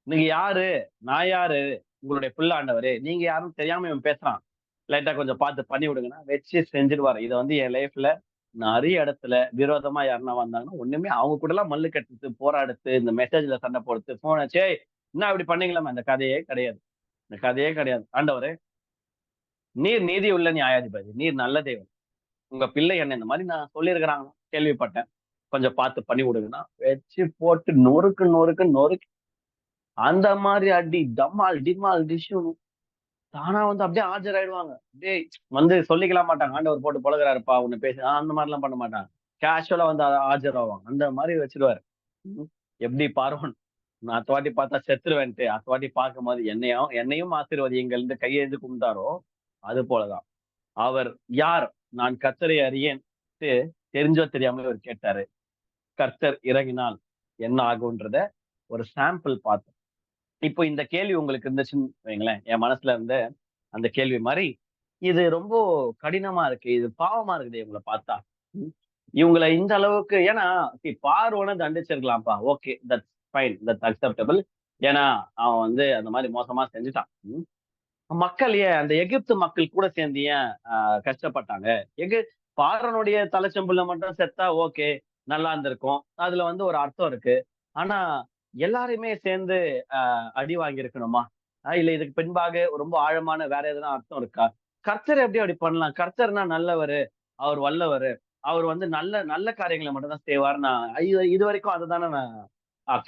நீங்க யாரு, நான் யாரு, உங்களுடைய புள்ள ஆண்டவரே, நீங்க யாருன்னு தெரியாம இவன் பேசுறான், லைட்டா கொஞ்சம் பார்த்து பண்ணி விடுங்கன்னா வச்சு செஞ்சிடுவாரு. இதை வந்து என் லைஃப்ல நிறைய இடத்துல விரோதமா யாருன்னா வந்தாங்கன்னா ஒண்ணுமே அவங்க கூட எல்லாம் மல்லு கட்டுறது, போராடுத்து, இந்த மெசேஜ்ல சண்டை போடுறது, போன் வச்சு என்ன அப்படி பண்ணீங்களாமா, இந்த கதையே கிடையாது. இந்த கதையே கிடையாது. ஆண்டவரே நீர் நீதி உள்ள நியாயாதிபதி, நீர் நல்ல தேவன், உங்க பிள்ளை என்ன இந்த மாதிரி நான் சொல்லியிருக்கிறாங்க, கேள்விப்பட்டேன், கொஞ்சம் பார்த்து பண்ணி விடுங்கன்னா வச்சு போட்டு நொறுக்கு நொறுக்கு நொறுக்கு. அந்த மாதிரி அடி டம்மால் டிமால் டிஷ்யூ தானா வந்து அப்படியே ஆஜராயிடுவாங்க. அப்படியே வந்து சொல்லிக்கலாம் மாட்டாங்க, ஆண்டவர் போட்டு பழகுறாருப்பா உன்னை பேச, அந்த மாதிரி எல்லாம் பண்ண மாட்டாங்க. கேஷுவலா வந்து ஆஜராவாங்க. அந்த மாதிரி வச்சிருவாரு. எப்படி பார்வோன் நான் அத்த வாட்டி பார்த்தா செத்துருவேன்ட்டு அத்த வாட்டி பார்க்கும் போது என்னையும் ஆசீர்வதியுங்கள் இந்த கையெழுந்து கும்பிட்டாரோ, அது போலதான். அவர் யார்? நான் கர்த்தரை அறியேன் தெரிஞ்சோ தெரியாம இவர் கேட்டாரு. கர்த்தர் இறங்கினால் என்ன ஆகும்ன்றத ஒரு சாம்பிள் பார்த்தோம். இப்போ இந்த கேள்வி உங்களுக்கு இருந்துச்சுன்னு வைங்களேன், என் மனசுல இருந்த அந்த கேள்வி மாதிரி, இது ரொம்ப கடினமா இருக்கு, இது பாவமா இருக்குது இவங்களை பார்த்தா. இவங்களை இந்த அளவுக்கு, ஏன்னா பார்வோனை தண்டிச்சிருக்கலாம்ப்பா, okay, that's fine, that's acceptable. ஏன்னா அவன் வந்து அந்த மாதிரி மோசமா செஞ்சுட்டான். மக்கள் ஏன் அந்த எகிப்து மக்கள் கூட சேர்ந்து ஏன் கஷ்டப்பட்டாங்க? எகு பார்வனுடைய தலைச்சம்புல மட்டும் செத்தா ஓகே, நல்லா இருந்திருக்கும், அதுல வந்து ஒரு அர்த்தம் இருக்கு. ஆனா எல்லாருமே சேர்ந்து அடி வாங்கி இருக்கணுமா? இல்ல இதுக்கு பின்பாக ரொம்ப ஆழமான வேற எதனா அர்த்தம் இருக்கா? கர்த்தர் எப்படி அப்படி பண்ணலாம்? கர்த்தர்னா நல்லவரு, அவர் வல்லவரு, அவர் வந்து நல்ல நல்ல காரியங்களை மட்டும் தான் செய்வார். நான் இது வரைக்கும் அதுதானே நான்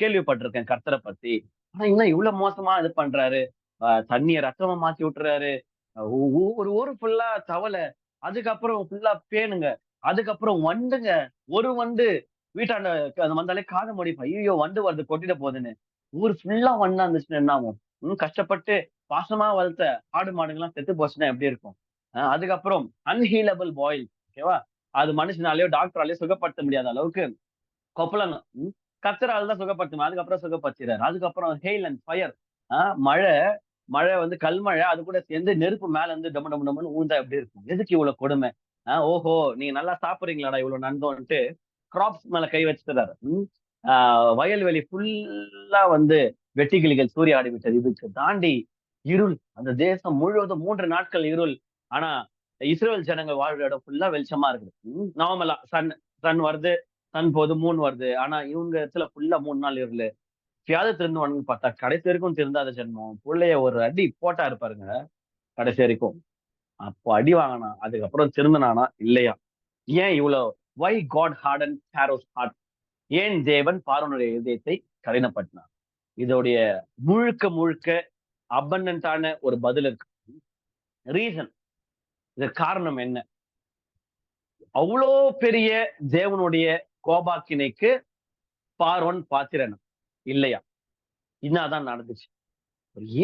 கேள்விப்பட்டிருக்கேன் கர்த்தரை பத்தி. ஆனா இன்னும் இவ்வளவு மோசமா இது பண்றாரு, தண்ணிய ரத்தமா மாத்தி விட்டுறாரு, ஒரு ஊரு ஃபுல்லா தவளை, அதுக்கப்புறம் ஃபுல்லா பேனுங்க, அதுக்கப்புறம் வண்டுங்க. ஒரு வண்டு வீட்டாண்ட அது வந்தாலே காதை முடிப்பேன், ஐயோ வண்டு வருது கொட்டிட போகுதுன்னு. ஊர் ஃபுல்லா வண்டா இருந்துச்சுன்னா என்ன ஆகும்? கஷ்டப்பட்டு பாசமா வளர்த்த ஆடு மாடுங்கெல்லாம் செத்து போச்சுன்னா எப்படி இருக்கும்? அதுக்கப்புறம் அன்ஹீலபிள் பாயில், ஓகேவா, அது மனுஷனாலேயோ டாக்டராலேயோ சுகப்படுத்த முடியாத அளவுக்கு கொப்பளங்க. கர்த்தரால தான் சுகப்படுத்தணும். அதுக்கப்புறம் சுகப்படுத்திறாரு. அதுக்கப்புறம் ஹெயில் அண்ட் ஃபயர், மழை, மழை வந்து கல்மழை, அது கூட சேர்ந்து நெருப்பு மேல இருந்து டம டம டமன்னு ஊந்தா எப்படி இருக்கும்? எதுக்கு இவ்வளவு கொடுமை? ஓஹோ, நீங்க நல்லா சாப்பிடுறீங்களாடா இவ்வளவு நந்தோன்ட்டு கிராப்ஸ் மேல கை வச்சுறாரு. வயல்வெளி ஃபுல்லா வந்து வெட்டுக்கிளிகள் சூறையாடி விட்டது. இதுக்கு தாண்டி இருள், அந்த தேசம் முழுவதும் 3 நாட்கள் இருள். ஆனா இஸ்ரேல் ஜனங்கள் வாழ்ற இடம் ஃபுல்லா வெளிச்சமா இருக்குது. நார்மலா சன் சன் வருது, சன் போது, மூன் வருது. ஆனா இவங்க இடத்துல ஃபுல்லா 3 நாள் இருளு. எப்பயாவது திருந்துவானுன்னு பார்த்தா கடைசி வரைக்கும் திருந்தாத ஜென்மம். புள்ளைய ஒரு அடி போட்டா இருப்பாருங்க கடைசி வரைக்கும். அப்போ அடி வாங்கினா அதுக்கப்புறம் திருந்தினானா இல்லையா? ஏன் இவ்வளவு வை காட் ஹார்டன் பாரோஸ் ஹார்ட்? ஏன் தேவன் பார்வோனுடைய இதயத்தை கடினப்படுத்தினார்? இதோடைய முழுக்க முழுக்க அபண்டன்டான ஒரு பதில் இருக்கு. ரீசன், இதற்கு காரணம் என்ன? அவ்வளோ பெரிய தேவனுடைய கோபாக்கினைக்கு பார்வோன் பாத்திரன் இல்லையா? என்னதான் நடந்துச்சு?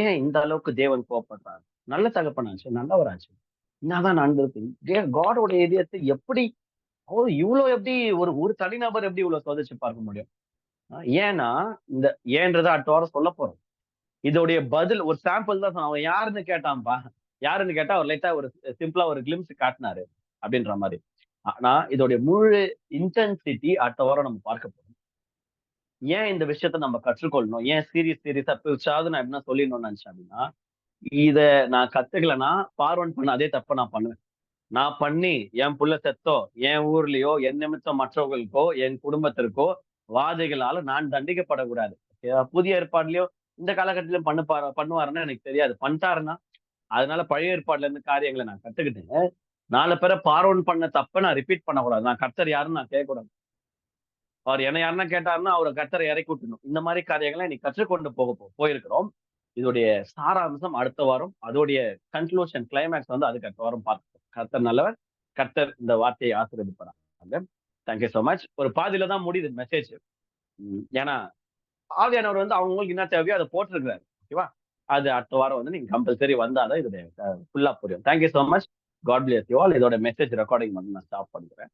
ஏன் இந்த அளவுக்கு தேவன் கோபப்படுறாரு? நல்ல தகப்பனாச்சு, நல்லவராச்சு, என்னதான் நடந்திருக்கு? காடோட இதயத்தை எப்படி இவ்வளவு எப்படி ஒரு ஒரு தனிநபர் எப்படி இவ்வளவு சோதிச்சு பார்க்க முடியும்? ஏன்னா இந்த ஏன்றதை அடுத்த வாரம் சொல்ல போறோம். இதோடைய பதில் ஒரு சாம்பிள் தான் சொன்ன. அவன் யாருன்னு கேட்டான்பா, யாருன்னு கேட்டா அவர் லைட்டா ஒரு சிம்பிளா ஒரு கிளிம்ஸ் காட்டினாரு அப்படின்ற மாதிரி. ஆனா இதோடைய முழு இன்டென்சிட்டி அடுத்த வாரம் நம்ம பார்க்க போறோம். ஏன் இந்த விஷயத்த நம்ம கற்றுக்கொள்ளணும்? ஏன் சீரியஸா பிரிச்சாவது நான் என்ன சொல்லிடணும்னு நினைச்சேன் அப்படின்னா, இத நான் கத்துக்கலன்னா பார்வன் பண்ண அதே தப்ப நான் பண்ணுவேன். நான் பண்ணி என் புள்ள செத்தோ, என் ஊர்லயோ, என் நிமித்தம் மற்றவர்களுக்கோ, என் குடும்பத்திற்கோ வாதைகளால நான் தண்டிக்கப்படக்கூடாது. புதிய ஏற்பாடுலயோ இந்த காலகட்டத்திலும் பண்ணுவாருன்னு எனக்கு தெரியாது. பண்ணிட்டாருன்னா, அதனால பழைய ஏற்பாடுல இருந்து காரியங்கள நான் கத்துக்கிட்டு, 4 பேர பார்வோன் பண்ண தப்ப நான் ரிப்பீட் பண்ணக்கூடாது. நான் கர்த்தர் யாருன்னு நான் கேட்கக்கூடாது. அவர் என்ன யாருன்னா கேட்டாருன்னா, அவர கர்த்தரை இறக்கி விட்டுடணும். இந்த மாரி காரியங்கள இன்னைக்கு கற்றுக்கொண்டு போயிருக்கிறோம். இதோடைய சாராம்சம் அடுத்த வாரம். அதோடைய கன்க்ளூஷன் கிளைமாக்ஸ் வந்து அதுக்கு அடுத்த வாரம் பார்ப்போம். கர்த்தர் நல்லவர். கர்த்தர் இந்த வார்த்தையை ஆசீர்வதிப்பாராக. Thank you so much. ஒரு பாதியில தான் முடியுது மெசேஜ். ஏன்னா, ஆவியானவர் வந்து அவங்களுக்கு என்ன தேவையோ அத போட்டிருக்கிறாரு. ஓகேவா? அது அடுத்த வாரம் வந்து நீங்க கம்பல்சரி வந்தா தான் இதோடைய ஃபுல்லா புரியும். Thank you so much. God bless you all. இதோட மெசேஜ் ரெக்கார்டிங் வந்து நான் ஸ்டாப் பண்ணிக்கிறேன்.